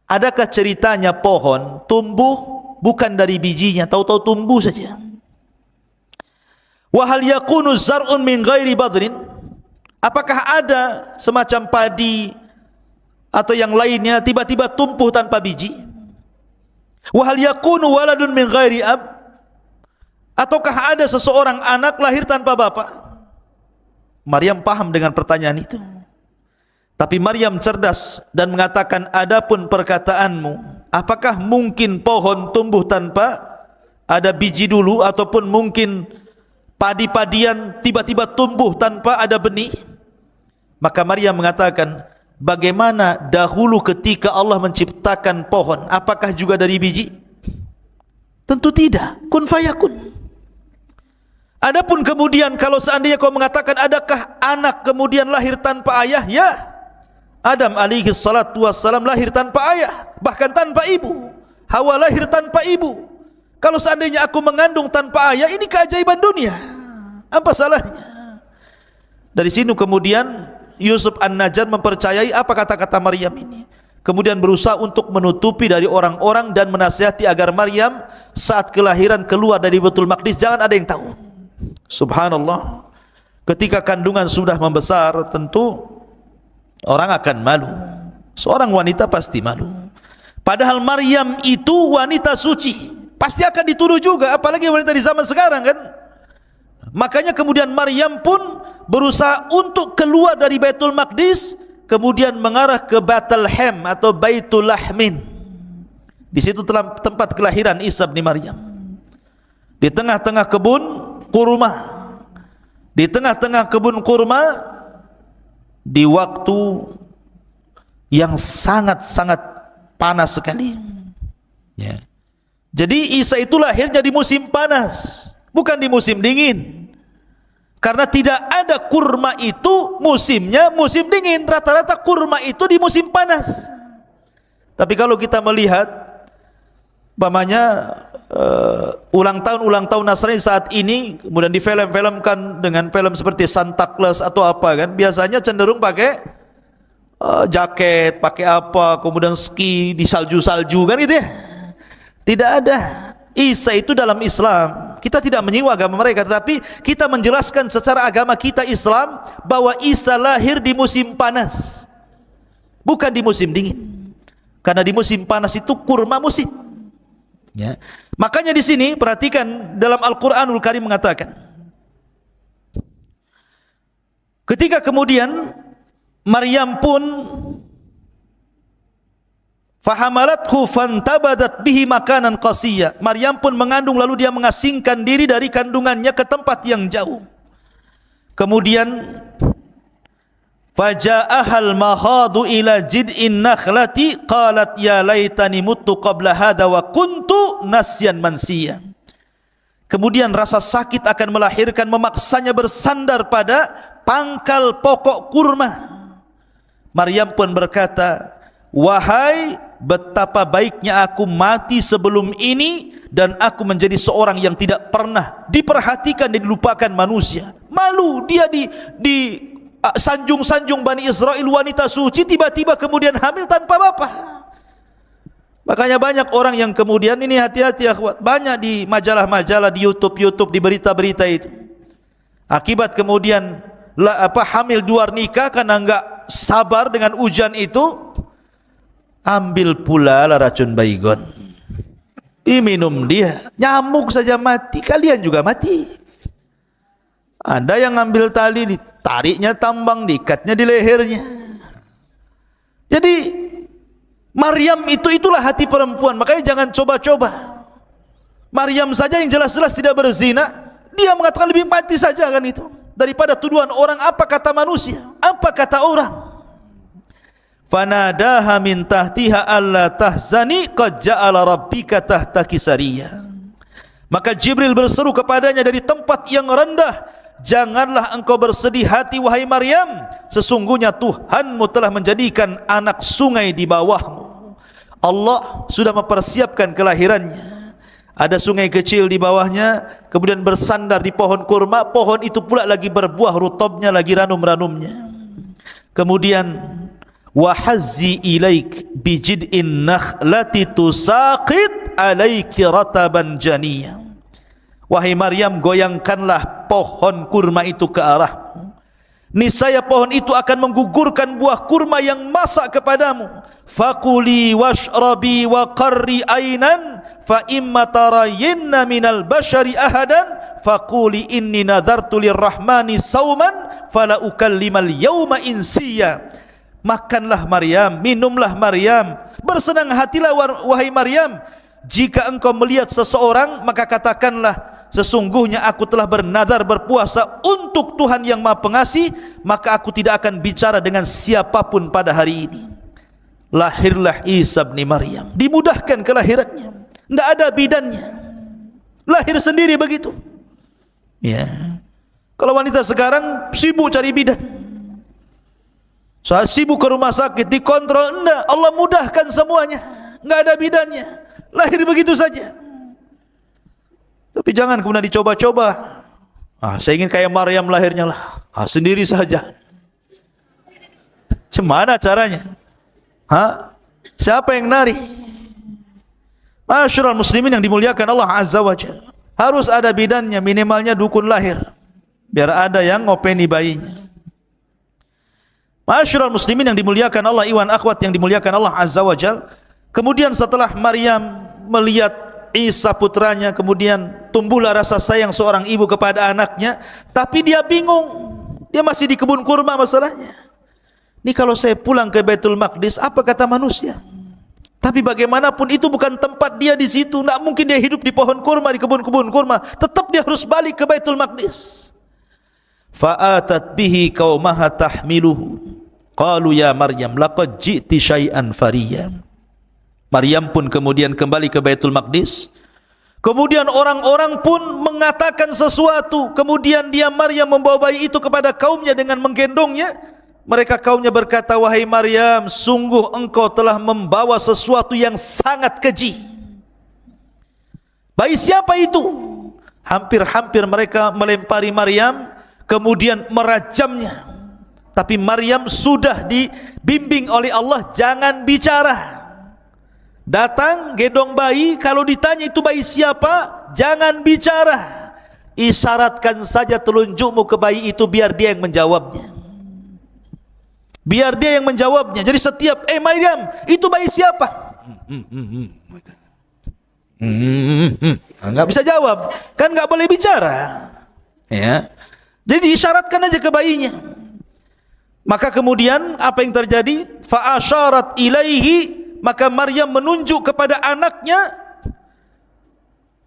adakah ceritanya pohon tumbuh bukan dari bijinya, tahu-tahu tumbuh saja? Wa hal yakunu zar'un min ghairi badrin, apakah ada semacam padi atau yang lainnya tiba-tiba tumbuh tanpa biji? Wa hal yakunu waladun min ghairi ab, ataukah ada seseorang anak lahir tanpa bapak? Maryam paham dengan pertanyaan itu. Tapi Maryam cerdas dan mengatakan, adapun perkataanmu, apakah mungkin pohon tumbuh tanpa ada biji dulu, ataupun mungkin padi-padian tiba-tiba tumbuh tanpa ada benih? Maka Maryam mengatakan, bagaimana dahulu ketika Allah menciptakan pohon, apakah juga dari biji? Tentu tidak, kun fayakun. Adapun kemudian kalau seandainya kau mengatakan adakah anak kemudian lahir tanpa ayah, ya, Adam alaihi salatu wassalam lahir tanpa ayah, bahkan tanpa ibu. Hawa lahir tanpa ibu. Kalau seandainya aku mengandung tanpa ayah, ini keajaiban dunia, apa salahnya? Dari sini kemudian Yusuf An-Najjar mempercayai apa kata-kata Maryam ini, kemudian berusaha untuk menutupi dari orang-orang dan menasihati agar Maryam saat kelahiran keluar dari Baitul Maqdis jangan ada yang tahu. Subhanallah, ketika kandungan sudah membesar, tentu orang akan malu. Seorang wanita pasti malu. Padahal Maryam itu wanita suci, pasti akan dituduh juga, apalagi wanita di zaman sekarang kan. Makanya kemudian Maryam pun berusaha untuk keluar dari Baitul Maqdis, kemudian mengarah ke Bethlehem atau Baitul Lahmin. Di situ tempat kelahiran Isa bin Maryam. Di tengah-tengah kebun kurma, di tengah-tengah kebun kurma, di waktu yang sangat-sangat panas sekali. Ya. Jadi Isa itu lahirnya di musim panas, bukan di musim dingin. Karena tidak ada kurma itu musimnya musim dingin, rata-rata kurma itu di musim panas. Tapi kalau kita melihat umpamanya ulang tahun Nasrani saat ini, kemudian difilm-filmkan dengan film seperti Santa Claus atau apa kan, biasanya cenderung pakai jaket, pakai apa, kemudian ski di salju-salju kan gitu ya. Tidak ada. Isa itu dalam Islam, kita tidak menyinggung agama mereka, tetapi kita menjelaskan secara agama kita Islam bahwa Isa lahir di musim panas, bukan di musim dingin. Karena di musim panas itu kurma musim. Ya. Makanya di sini perhatikan dalam Al-Qur'anul Karim mengatakan, ketika kemudian Maryam pun fahamalathu fantabadat bihi makanan qasiyya, Maryam pun mengandung lalu dia mengasingkan diri dari kandungannya ke tempat yang jauh. Kemudian Faja'ahal mahadu ila jid'in nakhlati qalat ya laitani muttu qabla hadha wa kuntu nasyan mansiya. Kemudian rasa sakit akan melahirkan memaksanya bersandar pada pangkal pokok kurma. Maryam pun berkata, wahai, betapa baiknya aku mati sebelum ini dan aku menjadi seorang yang tidak pernah diperhatikan dan dilupakan manusia. Malu dia di sanjung-sanjung Bani Israel, wanita suci, tiba-tiba kemudian hamil tanpa bapa. Makanya banyak orang yang kemudian, ini hati-hati akhwat, banyak di majalah-majalah, di YouTube, di berita-berita itu, akibat kemudian hamil di luar nikah karena enggak sabar dengan ujian itu, ambil pula lah racun baygon, diminum dia, nyamuk saja mati, kalian juga mati. Ada yang ngambil tali, ditariknya tambang, diikatnya di lehernya. Jadi Maryam itulah hati perempuan. Makanya jangan coba-coba. Maryam saja yang jelas-jelas tidak berzina, dia mengatakan lebih mati saja kan itu, daripada tuduhan orang. Apa kata manusia, apa kata orang. Fanadaha min tahtiha alla tahzani qad ja'ala rabbika tahtaki sariyya. Maka Jibril berseru kepadanya dari tempat yang rendah, janganlah engkau bersedih hati wahai Maryam, sesungguhnya Tuhanmu telah menjadikan anak sungai di bawahmu. Allah sudah mempersiapkan kelahirannya. Ada sungai kecil di bawahnya, kemudian bersandar di pohon kurma, pohon itu pula lagi berbuah rutobnya, lagi ranum-ranumnya. Kemudian wahazzi ilaik bijid'in nakhlati tusaqit alaiki rataban janiyya. Wahai Maryam, goyangkanlah pohon kurma itu ke arahmu, niscaya pohon itu akan menggugurkan buah kurma yang masak kepadamu. Fakuli washrabi wa qarri ainan fa imma tarayinna minal bashari ahadan fakuli inni nadartu lirrahmani sauman fala ukallimal yawma insiya. Makanlah Maryam, minumlah Maryam, bersenang hatilah wahai Maryam. Jika engkau melihat seseorang, maka katakanlah, sesungguhnya aku telah bernadar berpuasa untuk Tuhan yang Maha Pengasih, maka aku tidak akan bicara dengan siapapun pada hari ini. Lahirlah Isa bin Maryam, dimudahkan kelahirannya, tidak ada bidannya, lahir sendiri begitu. Ya, kalau wanita sekarang sibuk cari bidan, saat sibuk ke rumah sakit dikontrol, enggak, Allah mudahkan semuanya, enggak ada bidannya, lahir begitu saja. Tapi jangan kemudian dicoba-coba. Saya ingin kayak Maryam lahirnya lah. Sendiri saja. Cemana caranya? Siapa yang nari? Masyarul muslimin yang dimuliakan Allah Azza wa Jalla, harus ada bidannya, minimalnya dukun lahir, biar ada yang ngopeni bayinya. Masyarul muslimin yang dimuliakan Allah, iwan akhwat yang dimuliakan Allah Azza wa Jalla. Kemudian setelah Maryam melihat Isa putranya, kemudian tumbuhlah rasa sayang seorang ibu kepada anaknya. Tapi dia bingung, dia masih di kebun kurma masalahnya. Ini kalau saya pulang ke Baitul Maqdis, apa kata manusia? Tapi bagaimanapun itu bukan tempat dia di situ. Tidak mungkin dia hidup di pohon kurma, di kebun-kebun kurma. Tetap dia harus balik ke Baitul Maqdis. Fa'atat bihi qaumaha tahmiluhu. Qalu ya Maryam laqad ji'ti syai'an fariyya. Maryam pun kemudian kembali ke Baitul Maqdis. Kemudian orang-orang pun mengatakan sesuatu. Kemudian dia Maryam membawa bayi itu kepada kaumnya dengan menggendongnya. Mereka kaumnya berkata, wahai Maryam, sungguh engkau telah membawa sesuatu yang sangat keji. Bayi siapa itu? Hampir-hampir mereka melempari Maryam, kemudian merajamnya. Tapi Maryam sudah dibimbing oleh Allah, jangan bicara. Datang, gendong bayi, kalau ditanya itu bayi siapa, jangan bicara. Isyaratkan saja telunjukmu ke bayi itu, biar dia yang menjawabnya. Biar dia yang menjawabnya. Jadi setiap, Maryam, itu bayi siapa? Enggak bisa jawab, kan enggak boleh bicara. Ya. Jadi isyaratkan aja ke bayinya. Maka kemudian apa yang terjadi? Fa asyarat ilaihi, maka Maryam menunjuk kepada anaknya.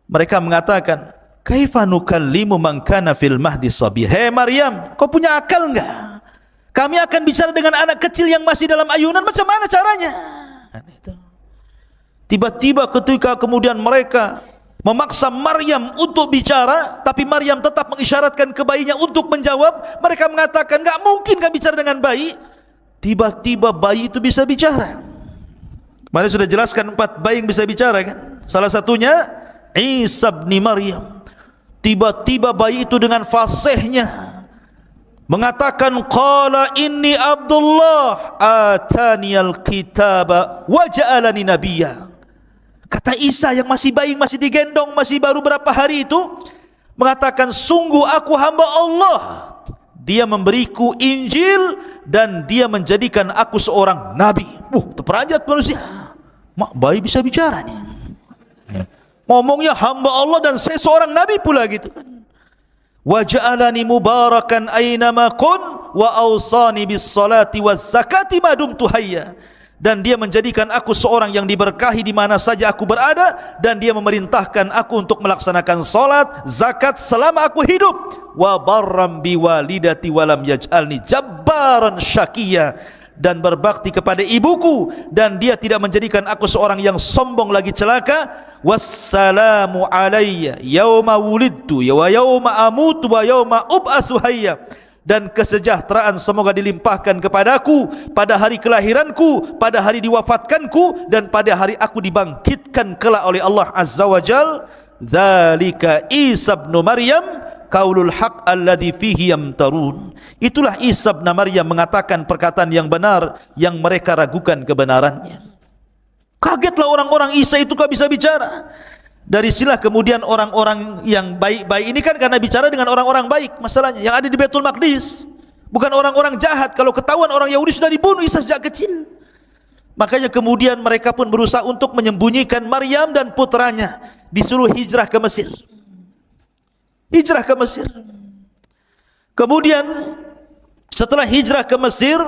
Mereka mengatakan, kaifa nukallimu man kana fil mahdi sabiyya. Hei Maryam, kau punya akal enggak? Kami akan bicara dengan anak kecil yang masih dalam ayunan, macam mana caranya? Tiba-tiba ketika kemudian mereka memaksa Maryam untuk bicara, tapi Maryam tetap mengisyaratkan ke bayinya untuk menjawab. Mereka mengatakan, enggak mungkin kami bicara dengan bayi. Tiba-tiba bayi itu bisa bicara. Kemarin sudah jelaskan 4 bayi yang bisa bicara kan? Salah satunya Isa bin Maryam. Tiba-tiba bayi itu dengan fasihnya mengatakan, qala inni Abdullah ataniyal kitaba wa ja'alani nabiyya. Kata Isa yang masih bayi, masih digendong, masih baru berapa hari itu, mengatakan, sungguh aku hamba Allah, dia memberiku Injil dan dia menjadikan aku seorang nabi. Terperanjat manusia. Mak, bayi bisa bicara nih. Ngomongnya hamba Allah dan saya seorang nabi pula gitu kan. Wa ja'alani mubarakan aynama kun wa awsani bis salati waz zakati ma dumtu hayya. Dan dia menjadikan aku seorang yang diberkahi di mana saja aku berada, dan dia memerintahkan aku untuk melaksanakan salat, zakat selama aku hidup. Wa barram bi walidati wa lam yaj'alni jabbaran syaqiyya. Dan berbakti kepada ibuku, dan dia tidak menjadikan aku seorang yang sombong lagi celaka. Wassalamu alayya yauma wulidtu wa yauma amutu wa yauma ub'atsu hayya. Dan kesejahteraan semoga dilimpahkan kepadaku pada hari kelahiranku, pada hari diwafatkanku, dan pada hari aku dibangkitkan kelak oleh Allah Azza wa Jal. Dzalika Isa bin Maryam qaulul haq alladzi fihi yamtarun. Itulah Isa bin Maryam mengatakan perkataan yang benar yang mereka ragukan kebenarannya. Kagetlah orang-orang, Isa itu kok bisa bicara. Dari sinilah kemudian orang-orang yang baik-baik ini kan karena bicara dengan orang-orang baik masalahnya, yang ada di Baitul Maqdis, bukan orang-orang jahat. Kalau ketahuan orang Yahudi sudah dibunuh Isa sejak kecil. Makanya kemudian mereka pun berusaha untuk menyembunyikan Maryam dan putranya, disuruh hijrah ke Mesir. Hijrah ke Mesir. Kemudian setelah hijrah ke Mesir,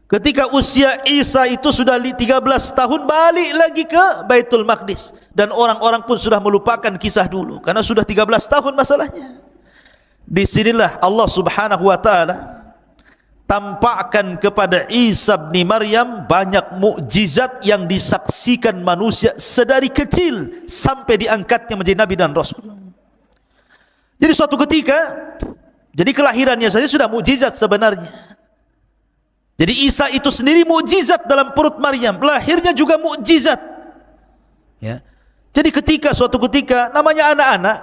ketika usia Isa itu sudah 13 tahun, balik lagi ke Baitul Maqdis. Dan orang-orang pun sudah melupakan kisah dulu, karena sudah 13 tahun masalahnya. Disinilah Allah subhanahu wa ta'ala tampakkan kepada Isa bin Maryam banyak mukjizat yang disaksikan manusia sedari kecil sampai diangkatnya menjadi Nabi dan Rasul. Jadi suatu ketika, jadi kelahirannya saja sudah mukjizat sebenarnya. Jadi Isa itu sendiri mukjizat dalam perut Maryam, lahirnya juga mukjizat. Ya. Jadi suatu ketika namanya anak-anak,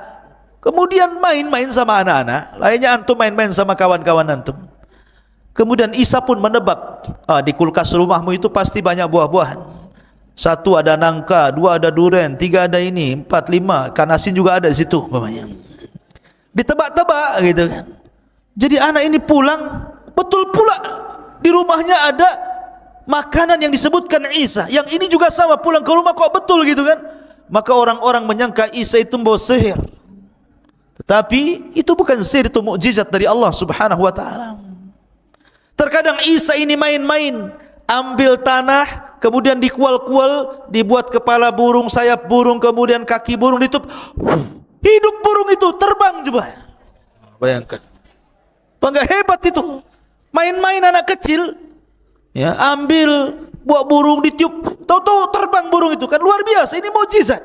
kemudian main-main sama anak-anak, lainnya antum main-main sama kawan-kawan antum. Kemudian Isa pun menebak, di kulkas rumahmu itu pasti banyak buah-buahan. 1 ada nangka, 2 ada durian, 3 ada ini, 4, 5 ikan asin juga ada di situ umpamanya. Ditebak-tebak gitu kan. Jadi anak ini pulang, betul pula di rumahnya ada makanan yang disebutkan Isa. Yang ini juga sama, pulang ke rumah kok betul gitu kan. Maka orang-orang menyangka Isa itu membawa sihir. Tetapi itu bukan sihir, itu mukjizat dari Allah subhanahu wa ta'ala. Terkadang Isa ini main-main, ambil tanah, kemudian dikual-kual, dibuat kepala burung, sayap burung, kemudian kaki burung, ditutup, hidup burung itu terbang coba. Bayangkan. Bangga hebat itu. Main-main anak kecil, ya, ambil buah burung ditiup, tahu-tahu terbang burung itu, kan luar biasa. Ini mukjizat.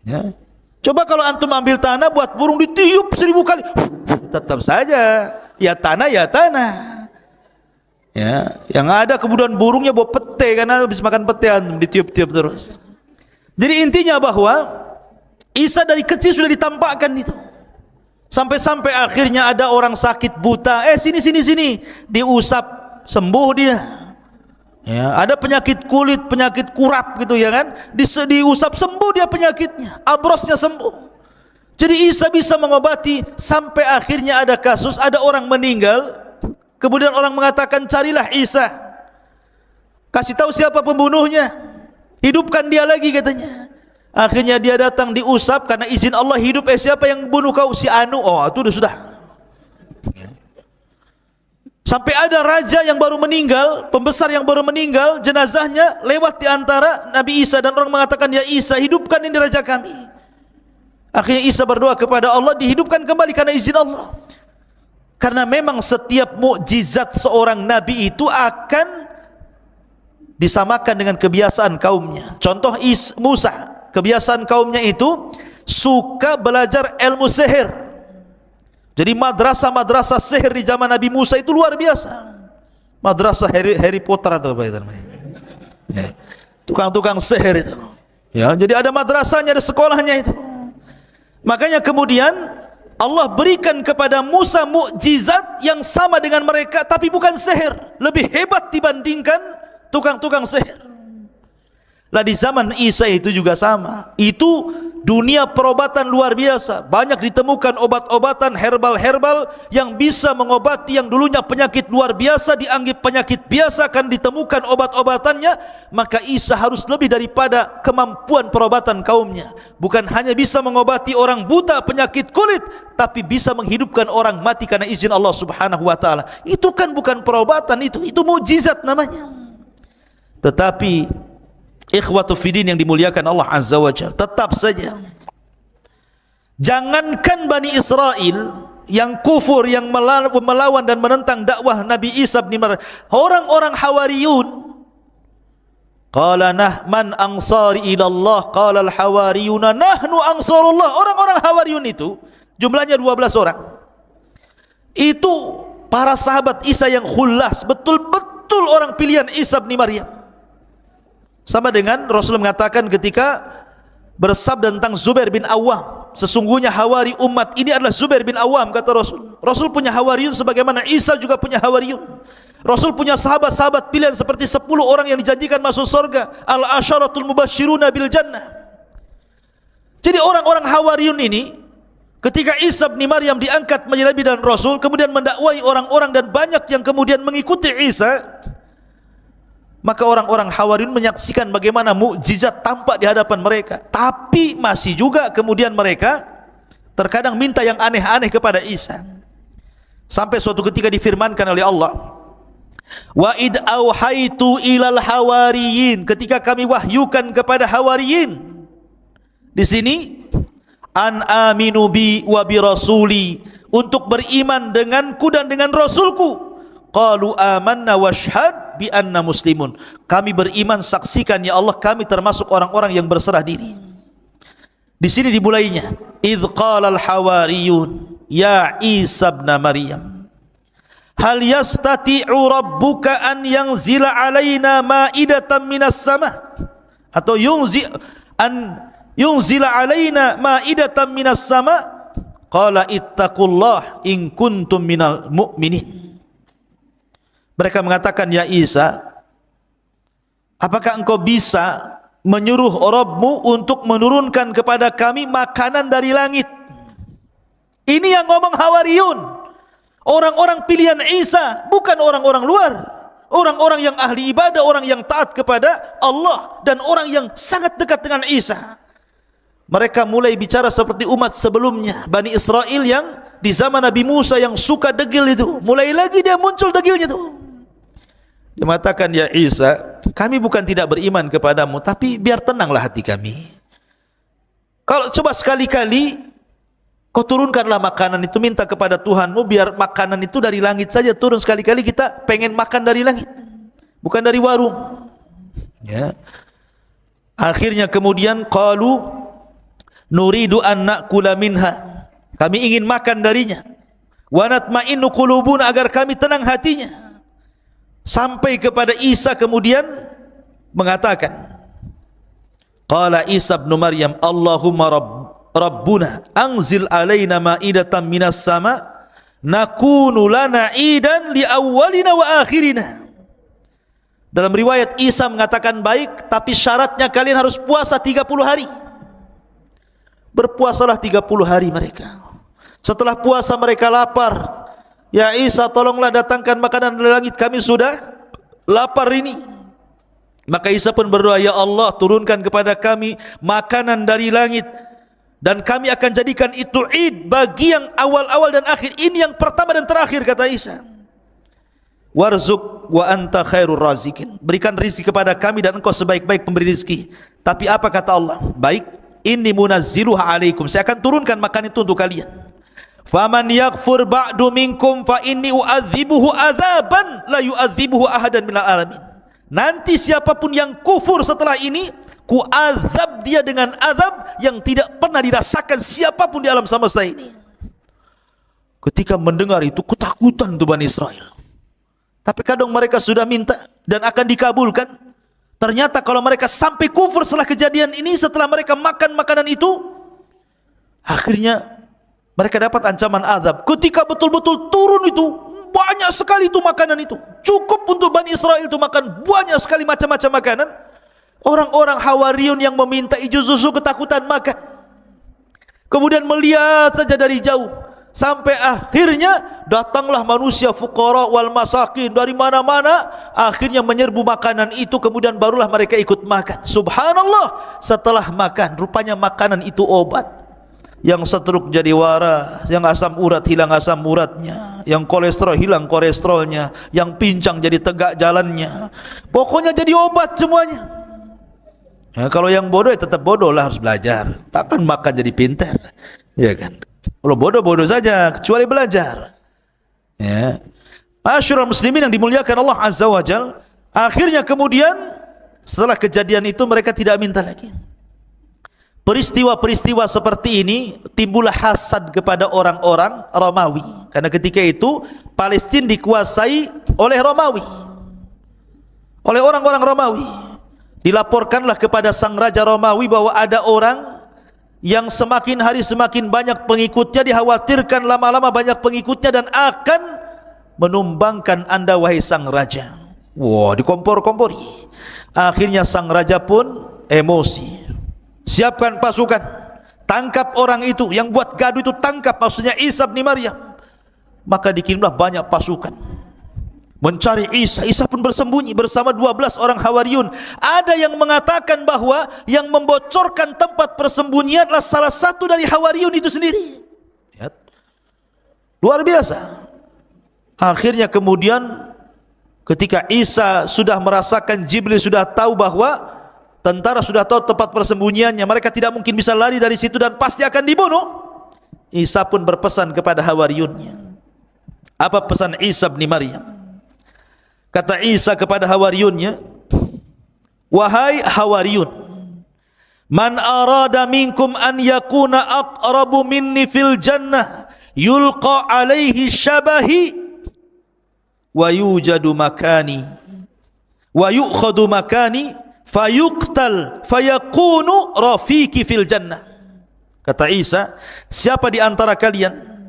Ya. Coba kalau antum ambil tanah buat burung ditiup 1000 kali, tetap saja ya tanah ya tanah. Ya, yang ada kemudian burungnya bawa pete karena habis makan pete, antum ditiup-tiup terus. Jadi intinya bahwa Isa dari kecil sudah ditampakkan itu. Sampai-sampai akhirnya ada orang sakit buta, sini, diusap sembuh dia. Ya, ada penyakit kulit, penyakit kurap gitu ya kan, diusap sembuh dia penyakitnya, abrosnya sembuh. Jadi Isa bisa mengobati. Sampai akhirnya ada kasus, ada orang meninggal, kemudian orang mengatakan carilah Isa, kasih tahu siapa pembunuhnya, hidupkan dia lagi katanya. Akhirnya dia datang, diusap, karena izin Allah hidup. Siapa yang bunuh kau? Si Anu. Oh, itu sudah. Sampai ada raja yang baru meninggal, pembesar yang baru meninggal, jenazahnya lewat di antara Nabi Isa, dan orang mengatakan, ya Isa, hidupkan ini raja kami. Akhirnya Isa berdoa kepada Allah, dihidupkan kembali karena izin Allah. Karena memang setiap mukjizat seorang nabi itu akan disamakan dengan kebiasaan kaumnya. Contoh Musa, kebiasaan kaumnya itu suka belajar ilmu sihir. Jadi madrasah-madrasah sihir di zaman Nabi Musa itu luar biasa. Madrasah Harry Potter atau apa itu namanya. Ya. Tukang-tukang sihir itu. Ya, jadi ada madrasahnya, ada sekolahnya itu. Makanya kemudian Allah berikan kepada Musa mukjizat yang sama dengan mereka, tapi bukan sihir, lebih hebat dibandingkan tukang-tukang sihir. Lah di zaman Isa itu juga sama. Itu dunia perobatan luar biasa. Banyak ditemukan obat-obatan herbal-herbal yang bisa mengobati yang dulunya penyakit luar biasa dianggap penyakit biasa, akan ditemukan obat-obatannya. Maka Isa harus lebih daripada kemampuan perobatan kaumnya. Bukan hanya bisa mengobati orang buta penyakit kulit, tapi bisa menghidupkan orang mati karena izin Allah Subhanahu wa taala. Itu kan bukan perobatan, itu mukjizat namanya. Tetapi ikhwatu fiddin yang dimuliakan Allah Azza wa Jalla, tetap saja jangankan Bani Israel yang kufur, yang melawan dan menentang dakwah Nabi Isa bin Maryam, orang-orang Hawariyun, qala man ansari ila Allah, qala al-hawariyuna nahnu ansarullah. Orang-orang Hawariyun itu jumlahnya 12 orang. Itu para sahabat Isa yang khullas, betul-betul orang pilihan Isa bin Maryam. Sama dengan Rasul mengatakan ketika bersabda tentang Zubair bin Awam, sesungguhnya hawari umat ini adalah Zubair bin Awam, kata Rasul. Rasul punya hawariyun sebagaimana Isa juga punya hawariyun. Rasul punya sahabat-sahabat pilihan seperti 10 orang yang dijanjikan masuk surga, al-asyaratul mubasyiruna bil jannah. Jadi orang-orang hawariyun ini ketika Isa bin Maryam diangkat menjadi nabi dan Rasul, kemudian mendakwai orang-orang dan banyak yang kemudian mengikuti Isa, maka orang-orang Hawariyun menyaksikan bagaimana mukjizat tampak di hadapan mereka. Tapi masih juga kemudian mereka terkadang minta yang aneh-aneh kepada Isa. Sampai suatu ketika difirmankan oleh Allah, wa id auhaitu ilal hawariyin, ketika kami wahyukan kepada hawariyin. Di sini an aminu bi wa bi rasuli, untuk beriman denganku dan dengan Rasulku. Qalu amanna washhad bi anna muslimun, kami beriman, saksikan ya Allah kami termasuk orang-orang yang berserah diri. Di sini dimulainya, idz qala al hawariyun ya Isa ibn Maryam hal yastati'u rabbuka an yanzila alaina ma'idatan minas sama, atau yunzila alaina ma'idatan minas sama, qala ittaqullah in kuntum minal mu'minin. Mereka mengatakan, ya Isa, apakah engkau bisa menyuruh Rabbmu untuk menurunkan kepada kami makanan dari langit? Ini yang ngomong Hawariyun, orang-orang pilihan Isa, bukan orang-orang luar, orang-orang yang ahli ibadah, orang yang taat kepada Allah, dan orang yang sangat dekat dengan Isa. Mereka mulai bicara seperti umat sebelumnya, Bani Israel yang di zaman Nabi Musa yang suka degil itu, mulai lagi dia muncul degilnya itu. Dia mengatakan, ya Isa, kami bukan tidak beriman kepadamu, tapi biar tenanglah hati kami. Kalau coba sekali-kali kau turunkanlah makanan itu, minta kepada Tuhanmu biar makanan itu dari langit saja turun. Sekali-kali kita pengen makan dari langit, bukan dari warung. Ya. Akhirnya kemudian qalu nuridu an na'kula minha, kami ingin makan darinya. Wa natma'innu qulubuna, agar kami tenang hatinya. Sampai kepada Isa kemudian mengatakan, qala Isa ibn Maryam Allahumma rabbuna anzil alaina ma'idatan minas sama nakunu lana idan li awwalina wa akhirina. Dalam riwayat Isa mengatakan, baik, tapi syaratnya kalian harus puasa 30 hari. Berpuasalah 30 hari mereka. Setelah puasa mereka lapar. Ya Isa, tolonglah datangkan makanan dari langit, kami sudah lapar ini. Maka Isa pun berdoa, ya Allah, turunkan kepada kami makanan dari langit, dan kami akan jadikan itu id bagi yang awal-awal dan akhir. Ini yang pertama dan terakhir, kata Isa. Warzuk wa anta khairur razikin, berikan rizki kepada kami dan engkau sebaik-baik pemberi rizki. Tapi apa kata Allah? Baik, inni munazziluha alaikum, saya akan turunkan makan itu untuk kalian. faman yakfur ba'du minkum fa inni u'adzibuhu adzaban la yu'adzibuhu ahadan minal alamin. Nanti siapapun yang kufur setelah ini, ku azab dia dengan azab yang tidak pernah dirasakan siapapun di alam semesta ini. Ketika mendengar itu ketakutan tuh Bani Israel. Tapi kadang mereka sudah minta dan akan dikabulkan. Ternyata kalau mereka sampai kufur setelah kejadian ini, setelah mereka makan makanan itu, akhirnya mereka dapat ancaman azab. Ketika betul-betul turun itu, banyak sekali itu makanan itu. Cukup untuk Bani Israel itu makan banyak sekali macam-macam makanan. Orang-orang Hawariyun yang meminta justru ketakutan makan. Kemudian melihat saja dari jauh. Sampai akhirnya datanglah manusia fuqara wal masakin dari mana-mana. Akhirnya menyerbu makanan itu. Kemudian barulah mereka ikut makan. Subhanallah. Setelah makan, rupanya makanan itu obat. Yang setruk jadi waras, yang asam urat hilang asam uratnya, yang kolesterol hilang kolesterolnya, yang pincang jadi tegak jalannya. Pokoknya jadi obat semuanya. Ya, kalau yang bodoh ya tetap bodoh lah, harus belajar. Takkan makan jadi pintar, ya kan? Kalau bodoh-bodoh saja, kecuali belajar. Ya, Masyarul muslimin yang dimuliakan Allah Azza wa Jal. Akhirnya kemudian setelah kejadian itu mereka tidak minta lagi. Peristiwa-peristiwa seperti ini timbullah hasad kepada orang-orang Romawi, karena ketika itu Palestina dikuasai oleh Romawi, oleh orang-orang Romawi. Dilaporkanlah kepada sang raja Romawi bahwa ada orang yang semakin hari semakin banyak pengikutnya, dikhawatirkan lama-lama banyak pengikutnya dan akan menumbangkan anda wahai sang raja. Wah, dikompor-kompori. Akhirnya sang raja pun emosi. Siapkan pasukan, tangkap orang itu yang buat gaduh itu, tangkap, maksudnya Isa bin Maryam. Maka dikirimlah banyak pasukan mencari Isa. Isa pun bersembunyi bersama 12 orang Hawariyun. Ada yang mengatakan bahwa yang membocorkan tempat persembunyian adalah salah satu dari Hawariyun itu sendiri. Lihat, luar biasa. Akhirnya kemudian ketika Isa sudah merasakan, Jibril sudah tahu bahwa tentara sudah tahu tempat persembunyiannya, mereka tidak mungkin bisa lari dari situ dan pasti akan dibunuh. Isa pun berpesan kepada Hawariyunnya. Apa pesan Isa bin Maryam? Kata Isa kepada Hawariyunnya, wahai Hawariyun, man arada minkum an yakuna aqrabu minni fil jannah yulqa alaihi syabahi wa yujadu makani wa yu'khadu makani fayuqtal fayakunu rafiqi fil jannah. Kata Isa, siapa di antara kalian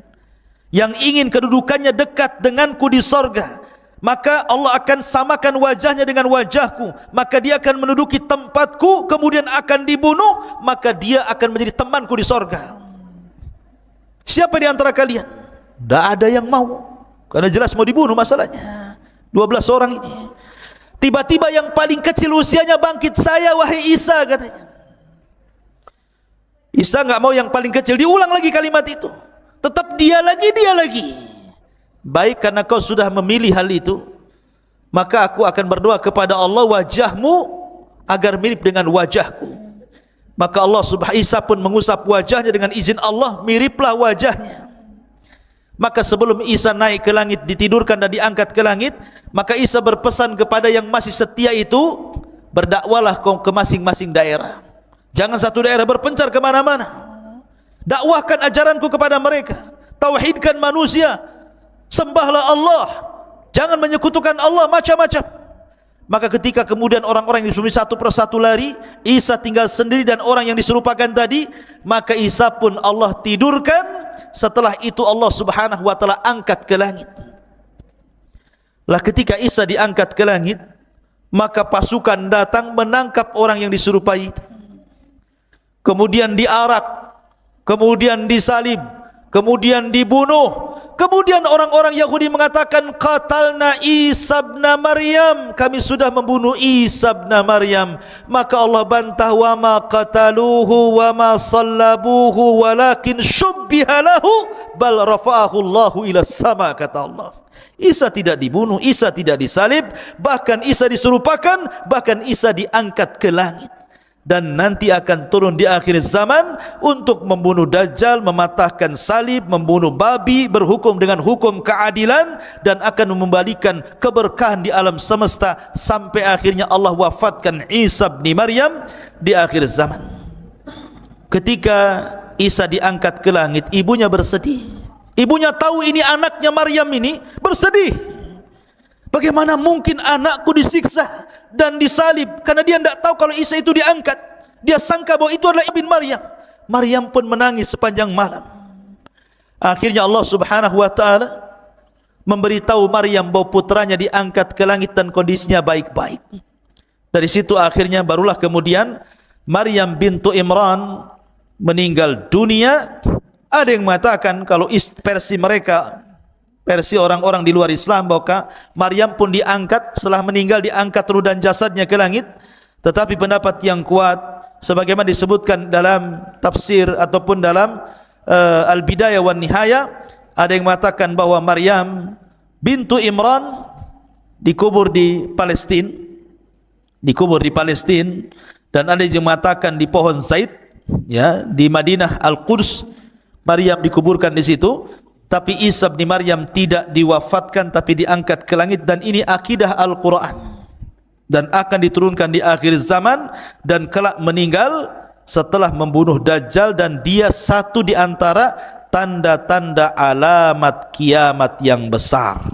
yang ingin kedudukannya dekat denganku di sorga, maka Allah akan samakan wajahnya dengan wajahku, maka dia akan menduduki tempatku, kemudian akan dibunuh, maka dia akan menjadi temanku di sorga. Siapa di antara kalian? Tidak ada yang mau, karena jelas mau dibunuh masalahnya. 12 orang ini. Tiba-tiba yang paling kecil usianya bangkit, saya wahai Isa, katanya. Isa enggak mau yang paling kecil, diulang lagi kalimat itu. Tetap dia lagi. Baik, karena kau sudah memilih hal itu, maka aku akan berdoa kepada Allah wajahmu agar mirip dengan wajahku. Maka Allah subhanahu Isa pun mengusap wajahnya dengan izin Allah, miriplah wajahnya. Maka sebelum Isa naik ke langit, ditidurkan dan diangkat ke langit, maka Isa berpesan kepada yang masih setia itu, berdakwalah kau ke masing-masing daerah. Jangan satu daerah berpencar kemana-mana. Dakwahkan ajaranku kepada mereka. Tauhidkan manusia. Sembahlah Allah. Jangan menyekutukan Allah macam-macam. Maka ketika kemudian orang-orang yang disuruh satu persatu lari, Isa tinggal sendiri dan orang yang diserupakan tadi, maka Isa pun Allah tidurkan. Setelah itu Allah subhanahu wa ta'ala angkat ke langit. Lah ketika Isa diangkat ke langit, maka pasukan datang menangkap orang yang diserupai itu. Kemudian diarak, kemudian disalib, kemudian dibunuh. Kemudian orang-orang Yahudi mengatakan, qatalna Isa bin Maryam, kami sudah membunuh Isa bin Maryam. Maka Allah bantah, wa ma qataluhu wa ma sallabuhu walakin syubbiha lahu bal rafa'ahu Allahu ila sama, kata Allah. Isa tidak dibunuh, Isa tidak disalib, bahkan Isa diserupakan, bahkan Isa diangkat ke langit. dan nanti akan turun di akhir zaman untuk membunuh Dajjal, mematahkan salib, membunuh babi, berhukum dengan hukum keadilan, dan akan membalikan keberkahan di alam semesta sampai akhirnya Allah wafatkan Isa bin Maryam di akhir zaman. Ketika Isa diangkat ke langit, ibunya bersedih. Ibunya tahu ini anaknya Maryam, ini bersedih. Bagaimana mungkin anakku disiksa dan disalib? Karena dia tidak tahu kalau Isa itu diangkat. Dia sangka bahwa itu adalah ibn Maryam. Maryam pun menangis sepanjang malam. Akhirnya Allah Subhanahu wa taala memberitahu Maryam bahwa putranya diangkat ke langit dan kondisinya baik-baik. Dari situ akhirnya barulah kemudian Maryam bintu Imran meninggal dunia. Ada yang mengatakan kalau versi mereka, versi orang-orang di luar Islam, bahwa Maryam pun diangkat setelah meninggal, diangkat ruh dan jasadnya ke langit. Tetapi pendapat yang kuat sebagaimana disebutkan dalam tafsir ataupun dalam Al-Bidayah wan Nihayah, ada yang mengatakan bahwa Maryam bintu Imran dikubur di Palestina, dan ada yang mengatakan di pohon Zaid, ya, di Madinah Al-Quds. Maryam dikuburkan di situ. Tapi Isa bin Maryam tidak diwafatkan, tapi diangkat ke langit, dan ini akidah Al-Quran dan akan diturunkan di akhir zaman dan kelak meninggal setelah membunuh Dajjal, dan dia satu di antara tanda-tanda alamat kiamat yang besar.